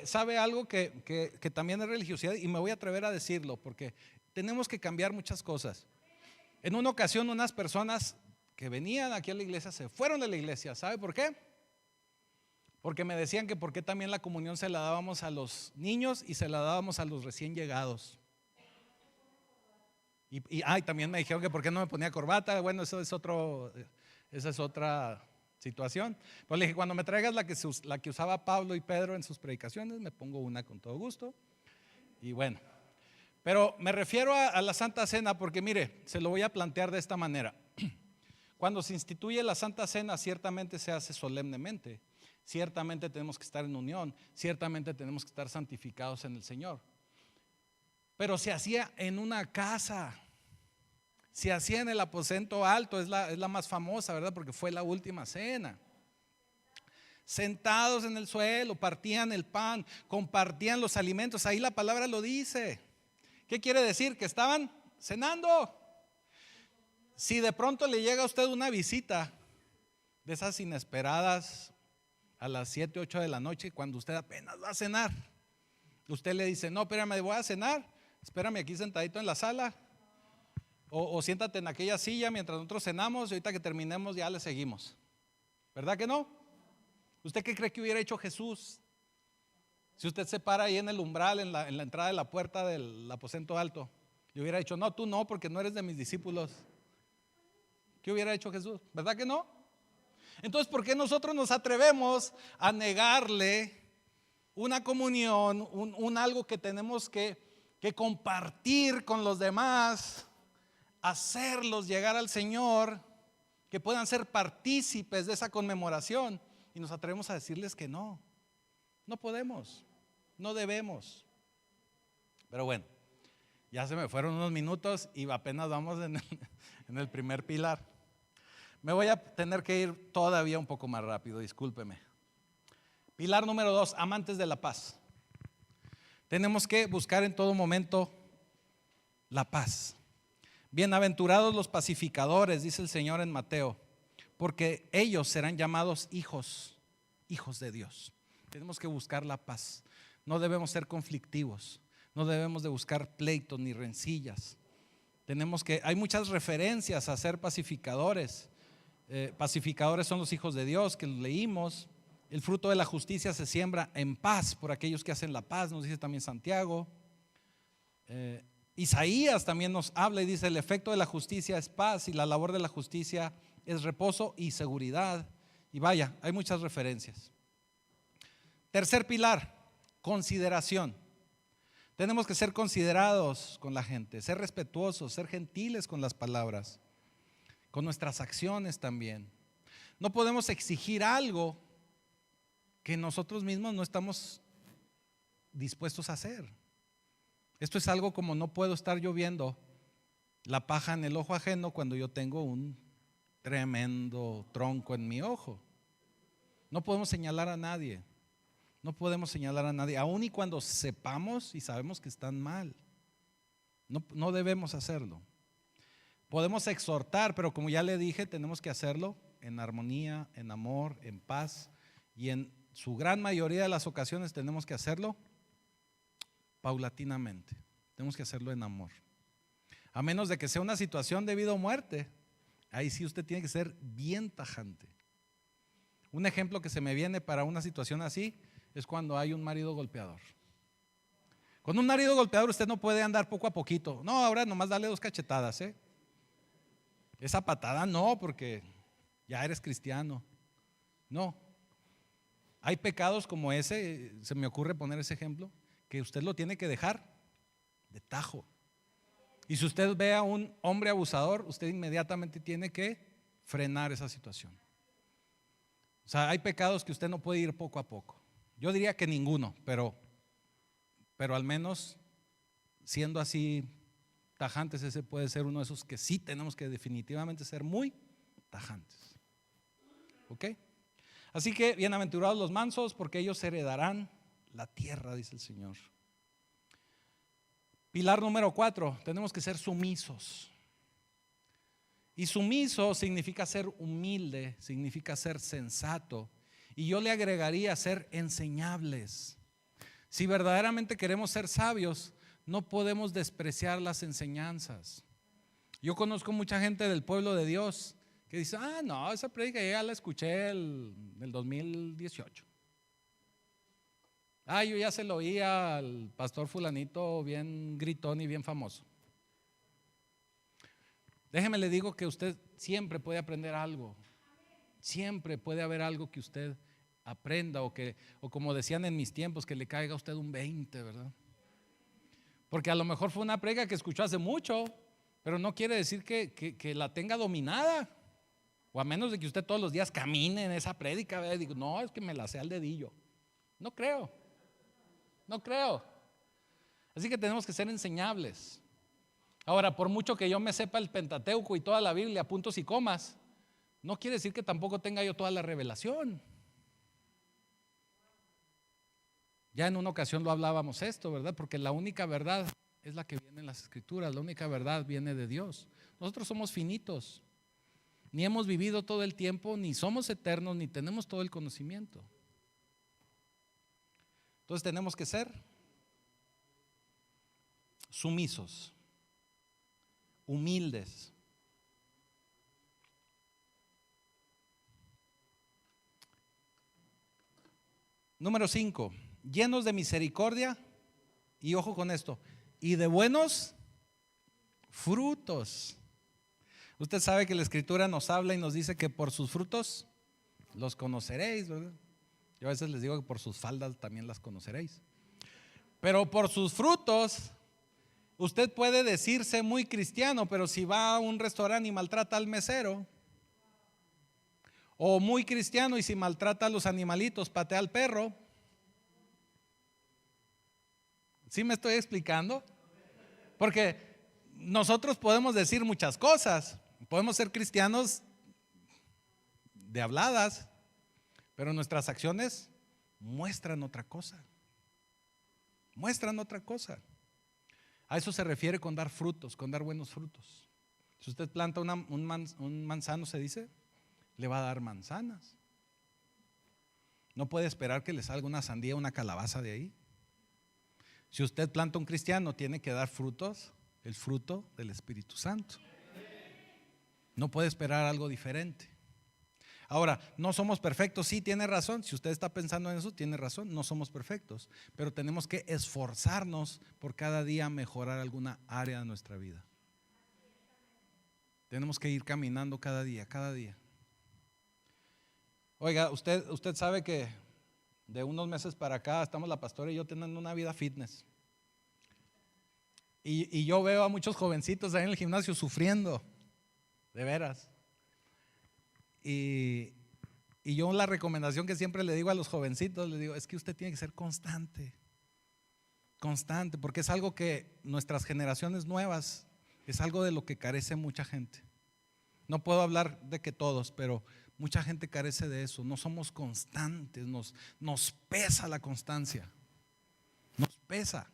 sabe algo que también es religiosidad y me voy a atrever a decirlo porque tenemos que cambiar muchas cosas. En una ocasión unas personas que venían aquí a la iglesia se fueron de la iglesia. ¿Sabe por qué? Porque me decían que por qué también la comunión se la dábamos a los niños y se la dábamos a los recién llegados. Y también me dijeron que por qué no me ponía corbata. Bueno, esa es otra situación. Pues le dije, cuando me traigas la que usaba Pablo y Pedro en sus predicaciones, me pongo una con todo gusto. Y bueno, pero me refiero a la Santa Cena porque mire, se lo voy a plantear de esta manera. Cuando se instituye la Santa Cena, ciertamente se hace solemnemente. Ciertamente tenemos que estar en unión. Ciertamente tenemos que estar santificados en el Señor. Pero se hacía en una casa. Se hacía en el aposento alto, es la más famosa, ¿verdad? Porque fue la última cena. Sentados en el suelo, partían el pan, compartían los alimentos. Ahí la palabra lo dice. ¿Qué quiere decir? Que estaban cenando. Si de pronto le llega a usted una visita de esas inesperadas a las 7, 8 de la noche, cuando usted apenas va a cenar, usted le dice, no, espérame, voy a cenar, espérame aquí sentadito en la sala. O siéntate en aquella silla mientras nosotros cenamos y ahorita que terminemos ya le seguimos. ¿Verdad que no? ¿Usted qué cree que hubiera hecho Jesús? Si usted se para ahí en el umbral, en la entrada de la puerta del aposento alto, le hubiera dicho, no, tú no, porque no eres de mis discípulos. ¿Qué hubiera hecho Jesús? ¿Verdad que no? Entonces, ¿por qué nosotros nos atrevemos a negarle una comunión, un algo que tenemos que compartir con los demás, hacerlos llegar al Señor, que puedan ser partícipes de esa conmemoración, y nos atrevemos a decirles que no? No podemos, no debemos. Pero bueno, ya se me fueron unos minutos y apenas vamos en el primer pilar. Me voy a tener que ir todavía un poco más rápido, discúlpeme. Pilar número 2, amantes de la paz. Tenemos que buscar en todo momento la paz. Bienaventurados los pacificadores, dice el Señor en Mateo, porque ellos serán llamados hijos de Dios. Tenemos que buscar la paz. No debemos ser conflictivos, no debemos de buscar pleitos ni rencillas. Hay muchas referencias a ser pacificadores. Pacificadores son los hijos de Dios, que los leímos. El fruto de la justicia se siembra en paz por aquellos que hacen la paz, nos dice también Santiago. Isaías también nos habla y dice: el efecto de la justicia es paz y la labor de la justicia es reposo y seguridad. Y vaya, hay muchas referencias. Tercer pilar, consideración. Tenemos que ser considerados con la gente, ser respetuosos, ser gentiles con las palabras, con nuestras acciones también. No podemos exigir algo que nosotros mismos no estamos dispuestos a hacer. Esto es algo como: no puedo estar yo viendo la paja en el ojo ajeno cuando yo tengo un tremendo tronco en mi ojo. No podemos señalar a nadie. No podemos señalar a nadie, aun y cuando sepamos y sabemos que están mal. No debemos hacerlo. Podemos exhortar, pero como ya le dije, tenemos que hacerlo en armonía, en amor, en paz, y en su gran mayoría de las ocasiones tenemos que hacerlo paulatinamente. Tenemos que hacerlo en amor. A menos de que sea una situación de vida o muerte, ahí sí usted tiene que ser bien tajante. Un ejemplo que se me viene para una situación así es cuando hay un marido golpeador. Con un marido golpeador usted no puede andar poco a poquito. No, ahora nomás dale 2 cachetadas, Esa patada no, porque ya eres cristiano. No. Hay pecados como ese, se me ocurre poner ese ejemplo, que usted lo tiene que dejar de tajo. Y si usted ve a un hombre abusador, usted inmediatamente tiene que frenar esa situación. O sea, hay pecados que usted no puede ir poco a poco. Yo diría que ninguno, pero al menos siendo así tajantes, ese puede ser uno de esos que sí tenemos que definitivamente ser muy tajantes. ¿Ok? Así que bienaventurados los mansos, porque ellos heredarán la tierra, dice el Señor. Pilar número 4, tenemos que ser sumisos. Y sumiso significa ser humilde, significa ser sensato. Y yo le agregaría ser enseñables. Si verdaderamente queremos ser sabios, no podemos despreciar las enseñanzas. Yo conozco mucha gente del pueblo de Dios que dice: no, esa prédica ya la escuché el 2018. Yo ya se lo oí al pastor fulanito bien gritón y bien famoso. Déjeme le digo que usted siempre puede aprender algo. Siempre puede haber algo que usted aprenda, o como decían en mis tiempos, que le caiga a usted un 20, ¿verdad? Porque a lo mejor fue una prédica que escuchó hace mucho, pero no quiere decir que la tenga dominada. O a menos de que usted todos los días camine en esa prédica, ¿verdad? Digo, no, es que me la sé al dedillo. No creo. Así que tenemos que ser enseñables. Ahora, por mucho que yo me sepa el Pentateuco y toda la Biblia, puntos y comas, no quiere decir que tampoco tenga yo toda la revelación. Ya en una ocasión lo hablábamos esto, ¿verdad? Porque la única verdad es la que viene en las Escrituras, la única verdad viene de Dios. Nosotros somos finitos, ni hemos vivido todo el tiempo, ni somos eternos, ni tenemos todo el conocimiento. Entonces tenemos que ser sumisos, humildes. Número 5, llenos de misericordia y ojo con esto, y de buenos frutos. Usted sabe que la Escritura nos habla y nos dice que por sus frutos los conoceréis, ¿verdad? Yo a veces les digo que por sus faldas también las conoceréis. Pero por sus frutos, usted puede decirse muy cristiano, pero si va a un restaurante y maltrata al mesero, o muy cristiano y si maltrata a los animalitos, patea al perro. ¿Sí me estoy explicando? Porque nosotros podemos decir muchas cosas, podemos ser cristianos de habladas, pero nuestras acciones muestran otra cosa. Muestran otra cosa. A eso se refiere con dar frutos, con dar buenos frutos. Si usted planta un manzano, se dice, le va a dar manzanas. No puede esperar que le salga una sandía, una calabaza de ahí. Si usted planta un cristiano, tiene que dar frutos, el fruto del Espíritu Santo. No puede esperar algo diferente. Ahora, no somos perfectos, sí, tiene razón. Si usted está pensando en eso, tiene razón, no somos perfectos. Pero tenemos que esforzarnos por cada día mejorar alguna área de nuestra vida. Tenemos que ir caminando cada día, cada día. Oiga, usted sabe que de unos meses para acá estamos la pastora y yo teniendo una vida fitness. Y yo veo a muchos jovencitos ahí en el gimnasio sufriendo, de veras. Y yo la recomendación que siempre le digo a los jovencitos, les digo, es que usted tiene que ser constante, porque es algo que nuestras generaciones nuevas, es algo de lo que carece mucha gente. No puedo hablar de que todos, pero mucha gente carece de eso. No somos constantes, nos pesa la constancia, nos pesa.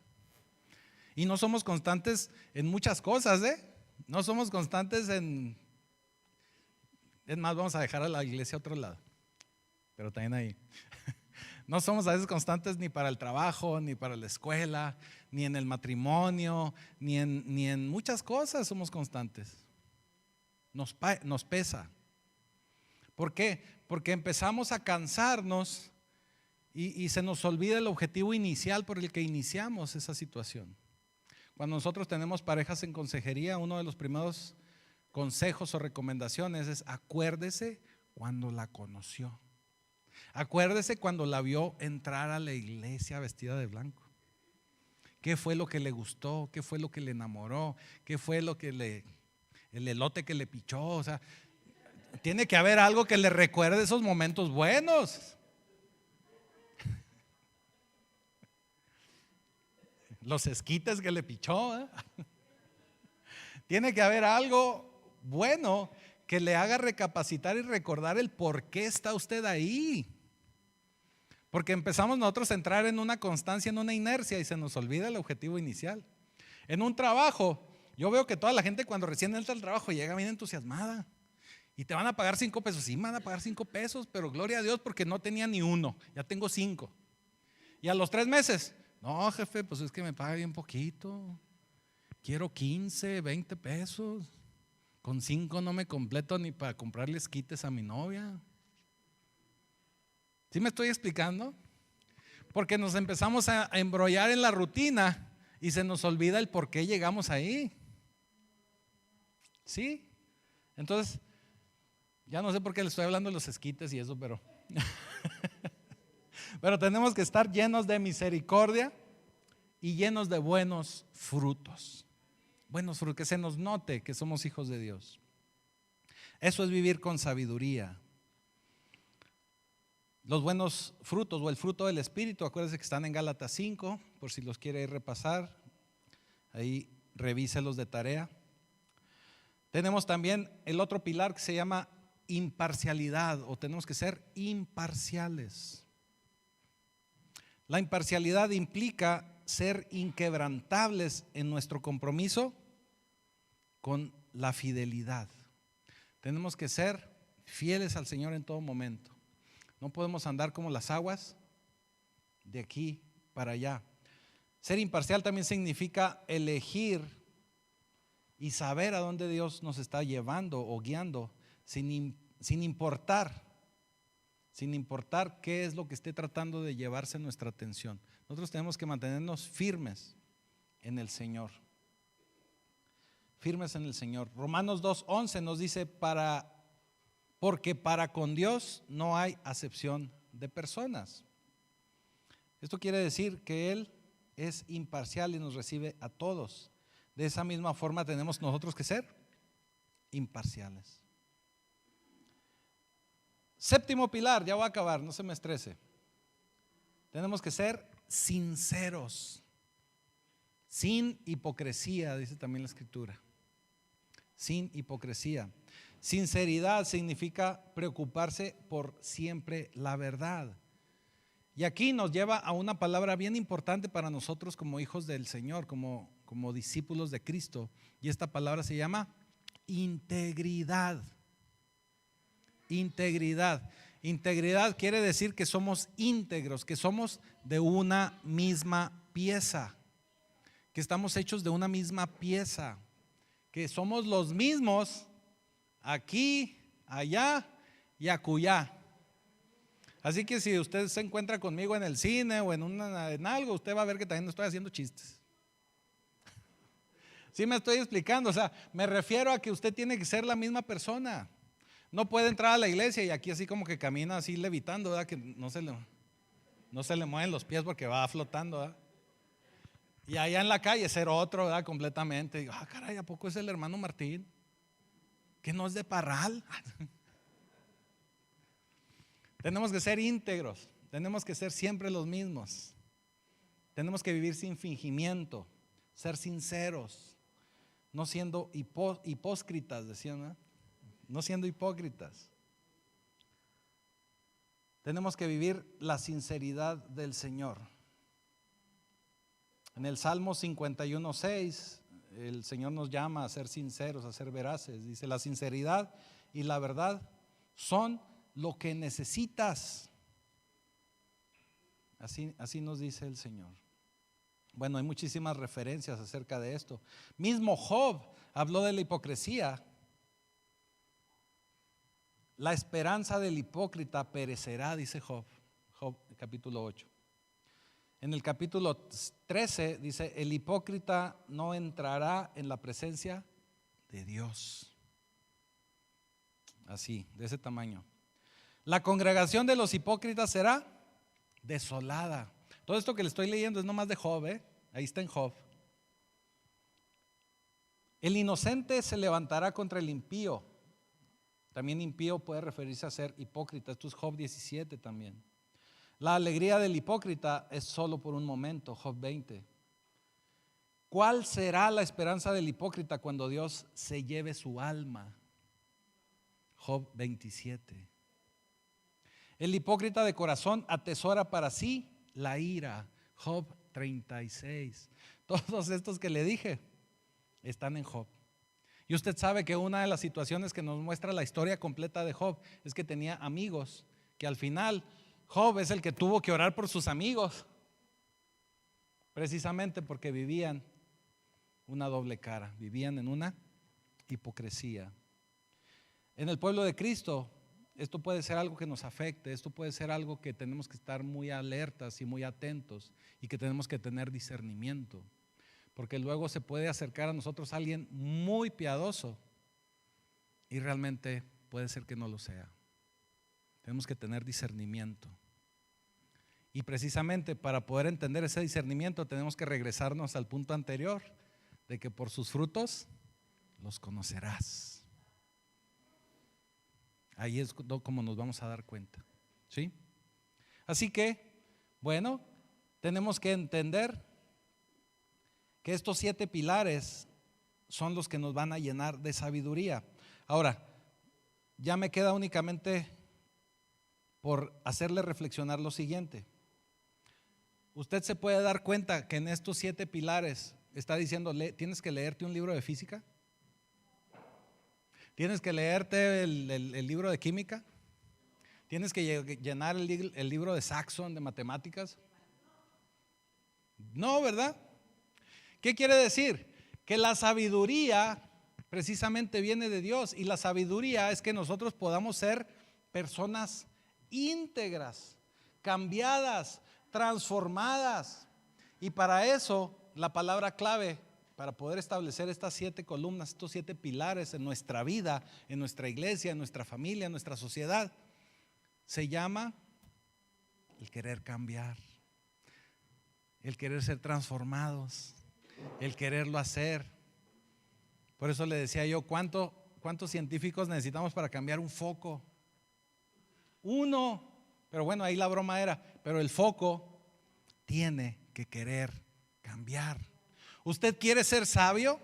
Y no somos constantes en muchas cosas, no somos constantes es más, vamos a dejar a la iglesia a otro lado, pero también ahí. No somos a veces constantes ni para el trabajo, ni para la escuela, ni en el matrimonio, ni en muchas cosas somos constantes. Nos pesa. ¿Por qué? Porque empezamos a cansarnos y se nos olvida el objetivo inicial por el que iniciamos esa situación. Cuando nosotros tenemos parejas en consejería, uno de los primeros consejos o recomendaciones es: acuérdese cuando la conoció. Acuérdese cuando la vio entrar a la iglesia vestida de blanco. ¿Qué fue lo que le gustó? ¿Qué fue lo que le enamoró? ¿Qué fue el elote que le pichó? O sea, tiene que haber algo que le recuerde esos momentos buenos. Los esquites que le pichó, Tiene que haber algo bueno que le haga recapacitar y recordar el por qué está usted ahí. Porque empezamos nosotros a entrar en una constancia, en una inercia, y se nos olvida el objetivo inicial. En un trabajo, yo veo que toda la gente cuando recién entra al trabajo llega bien entusiasmada. Y te van a pagar 5 pesos, sí, me van a pagar 5 pesos, pero gloria a Dios porque no tenía ni uno, ya tengo 5. Y a los 3 meses, no, jefe, pues es que me paga bien poquito. Quiero 15, 20 pesos. Con 5 no me completo ni para comprarle esquites a mi novia. ¿Sí me estoy explicando? Porque nos empezamos a embrollar en la rutina y se nos olvida el por qué llegamos ahí. ¿Sí? Entonces, ya no sé por qué le estoy hablando de los esquites y eso, pero pero tenemos que estar llenos de misericordia y llenos de buenos frutos. Buenos frutos, que se nos note que somos hijos de Dios. Eso es vivir con sabiduría. Los buenos frutos o el fruto del Espíritu, acuérdense que están en Gálatas 5, por si los quiere repasar, ahí revíselos de tarea. Tenemos también el otro pilar que se llama imparcialidad, o tenemos que ser imparciales. La imparcialidad implica ser inquebrantables en nuestro compromiso con la fidelidad. Tenemos que ser fieles al Señor en todo momento. No podemos andar como las aguas de aquí para allá. Ser imparcial también significa elegir y saber a dónde Dios nos está llevando o guiando sin importar sin importar qué es lo que esté tratando de llevarse nuestra atención. Nosotros tenemos que mantenernos firmes en el Señor. Firmes en el Señor. Romanos 2:11 nos dice, porque para con Dios no hay acepción de personas. Esto quiere decir que Él es imparcial y nos recibe a todos. De esa misma forma tenemos nosotros que ser imparciales. Séptimo pilar, ya voy a acabar, no se me estrese. Tenemos que ser sinceros, sin hipocresía, dice también la Escritura. Sin hipocresía. Sinceridad significa preocuparse por siempre la verdad. Y aquí nos lleva a una palabra bien importante para nosotros como hijos del Señor, como discípulos de Cristo. Y esta palabra se llama integridad. Integridad. Integridad quiere decir que somos íntegros, que somos de una misma pieza, que estamos hechos de una misma pieza, que somos los mismos aquí, allá y acullá. Así que si usted se encuentra conmigo en el cine o en algo, usted va a ver que también no estoy haciendo chistes. Sí me estoy explicando, o sea, me refiero a que usted tiene que ser la misma persona. No puede entrar a la iglesia y aquí así como que camina así levitando, ¿verdad? Que no se le mueven los pies porque va flotando, ¿verdad? Y allá en la calle ser otro, ¿verdad? Completamente. Digo, caray, ¿a poco es el hermano Martín? ¿Que no es de Parral? Tenemos que ser íntegros, tenemos que ser siempre los mismos. Tenemos que vivir sin fingimiento, ser sinceros, no siendo hipócritas, decían, ¿no? No siendo hipócritas. Tenemos que vivir la sinceridad del Señor. En el Salmo 51:6, el Señor nos llama a ser sinceros, a ser veraces. Dice, la sinceridad y la verdad son lo que necesitas. Así nos dice el Señor. Bueno, hay muchísimas referencias acerca de esto. Mismo Job habló de la hipocresía. La esperanza del hipócrita perecerá, dice Job, capítulo 8. En el capítulo 13 dice, el hipócrita no entrará en la presencia de Dios. Así, de ese tamaño. La congregación de los hipócritas será desolada. Todo esto que le estoy leyendo es nomás de Job, ahí está en Job. El inocente se levantará contra el impío. También impío puede referirse a ser hipócrita. Esto es Job 17 también. La alegría del hipócrita es solo por un momento, Job 20. ¿Cuál será la esperanza del hipócrita cuando Dios se lleve su alma? Job 27. El hipócrita de corazón atesora para sí la ira, Job 36. Todos estos que le dije están en Job. Y usted sabe que una de las situaciones que nos muestra la historia completa de Job es que tenía amigos, que al final Job es el que tuvo que orar por sus amigos, precisamente porque vivían una doble cara, vivían en una hipocresía. En el pueblo de Cristo, esto puede ser algo que nos afecte, esto puede ser algo que tenemos que estar muy alertas y muy atentos y que tenemos que tener discernimiento. Porque luego se puede acercar a nosotros alguien muy piadoso y realmente puede ser que no lo sea. Tenemos que tener discernimiento. Y precisamente para poder entender ese discernimiento tenemos que regresarnos al punto anterior, de que por sus frutos los conocerás. Ahí es como nos vamos a dar cuenta, ¿sí? Así que, bueno, tenemos que entender que estos 7 pilares son los que nos van a llenar de sabiduría. Ahora, ya me queda únicamente por hacerle reflexionar lo siguiente. Usted se puede dar cuenta que en estos 7 pilares está diciendo, ¿tienes que leerte un libro de física? ¿Tienes que leerte el libro de química? ¿Tienes que llenar el libro de Saxon de matemáticas? No, ¿verdad? ¿Qué quiere decir? Que la sabiduría precisamente viene de Dios, y la sabiduría es que nosotros podamos ser personas íntegras, cambiadas, transformadas. Y para eso, la palabra clave para poder establecer estas 7 columnas, estos 7 pilares en nuestra vida, en nuestra iglesia, en nuestra familia, en nuestra sociedad, se llama el querer cambiar, el querer ser transformados, el quererlo hacer. Por eso le decía yo, ¿cuántos científicos necesitamos para cambiar un foco? Uno, pero bueno, ahí la broma era, pero el foco tiene que querer cambiar. ¿Usted quiere ser sabio?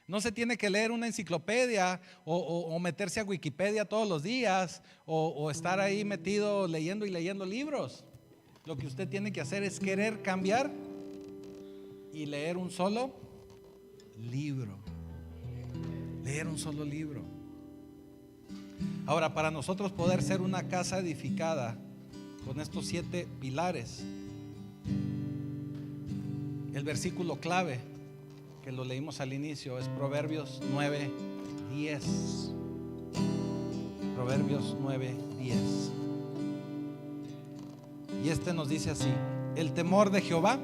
No se tiene que leer una enciclopedia o meterse a Wikipedia todos los días o estar ahí metido leyendo y leyendo libros. Lo que usted tiene que hacer es querer cambiar y leer un solo libro. Leer un solo libro. Ahora, para nosotros poder ser una casa edificada con estos 7 pilares, el versículo clave que lo leímos al inicio es Proverbios 9:10. Proverbios 9:10. Y este nos dice así: el temor de Jehová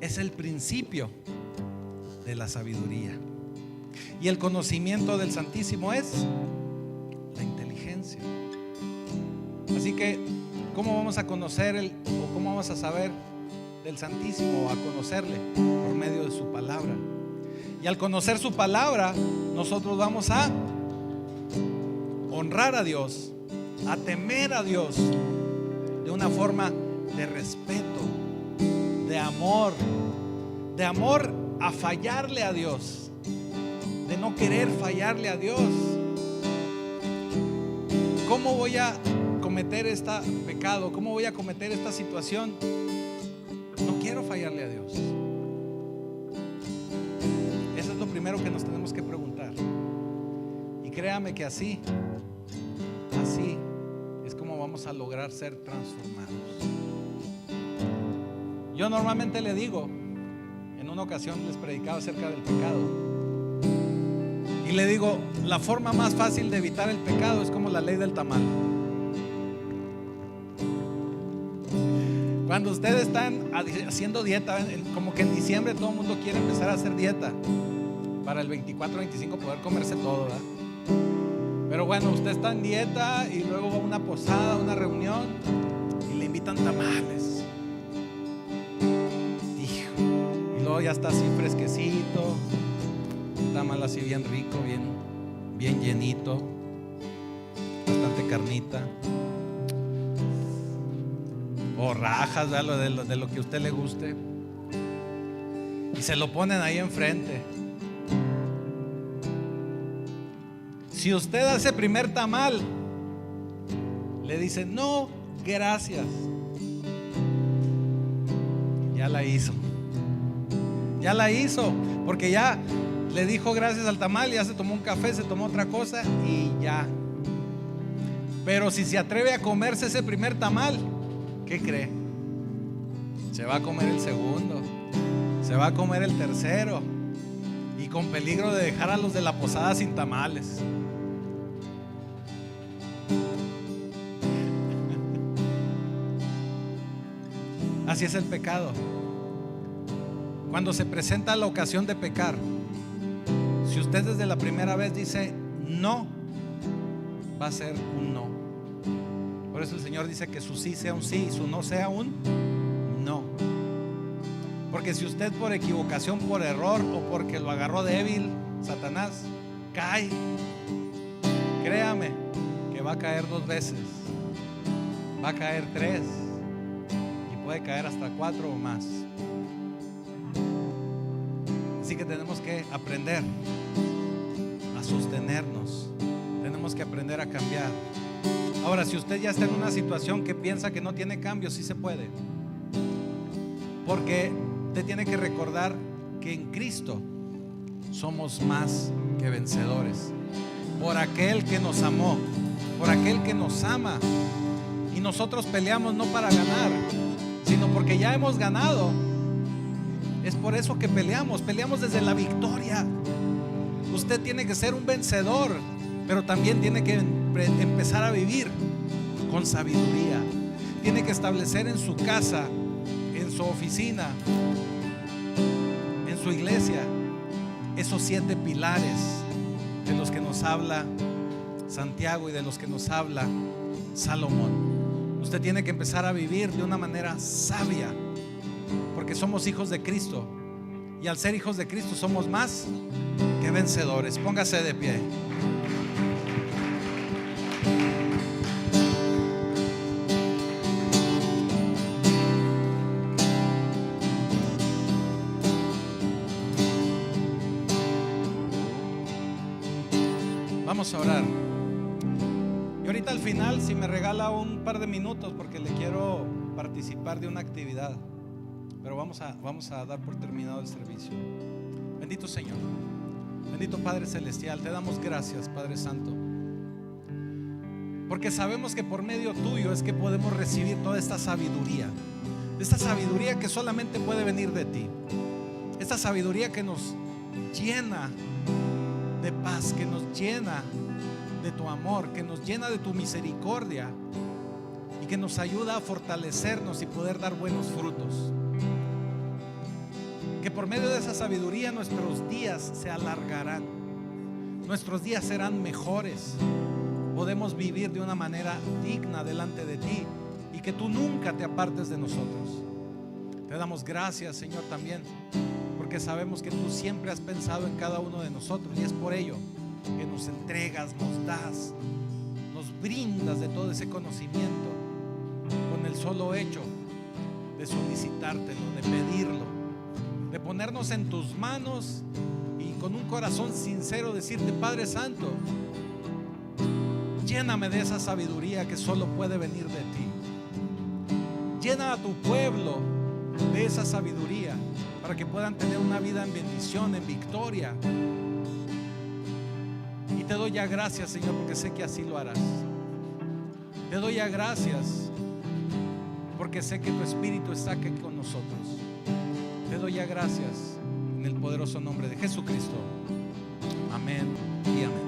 es el principio de la sabiduría, y el conocimiento del Santísimo es la inteligencia. Así que, ¿cómo vamos a conocer o cómo vamos a saber del Santísimo? A conocerle por medio de su palabra. Y al conocer su palabra, nosotros vamos a honrar a Dios, a temer a Dios de una forma de respeto, de amor a fallarle a Dios, de no querer fallarle a Dios. ¿Cómo voy a cometer este pecado? ¿Cómo voy a cometer esta situación? No quiero fallarle a Dios. Eso es lo primero que nos tenemos que preguntar. Y créame que así es como vamos a lograr ser transformados. Yo normalmente le digo, en una ocasión les predicaba acerca del pecado, y le digo, la forma más fácil de evitar el pecado es como la ley del tamal. Cuando ustedes están haciendo dieta, como que en diciembre todo el mundo quiere empezar a hacer dieta para el 24, 25 poder comerse todo, ¿verdad? Pero bueno, usted está en dieta y luego va a una posada, una reunión y le invitan tamales. Hijo, y luego ya está así fresquecito, un tamal así bien rico, bien llenito, bastante carnita. O rajas, de lo que a usted le guste, y se lo ponen ahí enfrente. Si usted hace primer tamal, le dice no, gracias. Ya la hizo, porque ya le dijo gracias al tamal, ya se tomó un café, se tomó otra cosa y ya. Pero si se atreve a comerse ese primer tamal, ¿qué cree? Se va a comer el segundo, se va a comer el tercero, y con peligro de dejar a los de la posada sin tamales. Así es el pecado. Cuando se presenta la ocasión de pecar, si usted desde la primera vez dice no, va a ser un no. Por eso el Señor dice que su sí sea un sí y su no sea un no. Porque si usted por equivocación, por error o porque lo agarró débil Satanás, cae, créame que va a caer 2 veces, va a caer 3 y puede caer hasta 4 o más. Así que tenemos que aprender a sostenernos, tenemos que aprender a cambiar. Ahora, si usted ya está en una situación que piensa que no tiene cambio, sí se puede. Porque usted tiene que recordar que en Cristo somos más que vencedores. Por aquel que nos amó, por aquel que nos ama. Y nosotros peleamos no para ganar, sino porque ya hemos ganado. Es por eso que peleamos desde la victoria. Usted tiene que ser un vencedor, pero también tiene que empezar a vivir con sabiduría. Tiene que establecer en su casa, en su oficina, en su iglesia, esos 7 pilares de los que nos habla Santiago y de los que nos habla Salomón. Usted tiene que empezar a vivir de una manera sabia, porque somos hijos de Cristo, y al ser hijos de Cristo somos más que vencedores. Póngase de pie. Vamos a orar. Y ahorita al final, si me regala un par de minutos, porque le quiero participar de una actividad, pero vamos a dar por terminado el servicio. Bendito Señor, bendito Padre Celestial, te damos gracias, Padre Santo, porque sabemos que por medio tuyo es que podemos recibir toda esta sabiduría que solamente puede venir de ti, esta sabiduría que nos llena de paz, que nos llena de tu amor, que nos llena de tu misericordia y que nos ayuda a fortalecernos y poder dar buenos frutos. Que por medio de esa sabiduría nuestros días se alargarán, nuestros días serán mejores, podemos vivir de una manera digna delante de ti y que tú nunca te apartes de nosotros. Te damos gracias, Señor, también porque sabemos que tú siempre has pensado en cada uno de nosotros, y es por ello que nos entregas, nos das, nos brindas de todo ese conocimiento con el solo hecho de solicitártelo, de pedirlo, de ponernos en tus manos y con un corazón sincero decirte: Padre Santo, lléname de esa sabiduría que solo puede venir de ti. Llena a tu pueblo de esa sabiduría para que puedan tener una vida en bendición, en victoria. Y te doy ya gracias, Señor, porque sé que así lo harás. Te doy ya gracias porque sé que tu Espíritu está aquí con nosotros. Te doy ya gracias en el poderoso nombre de Jesucristo. Amén y amén.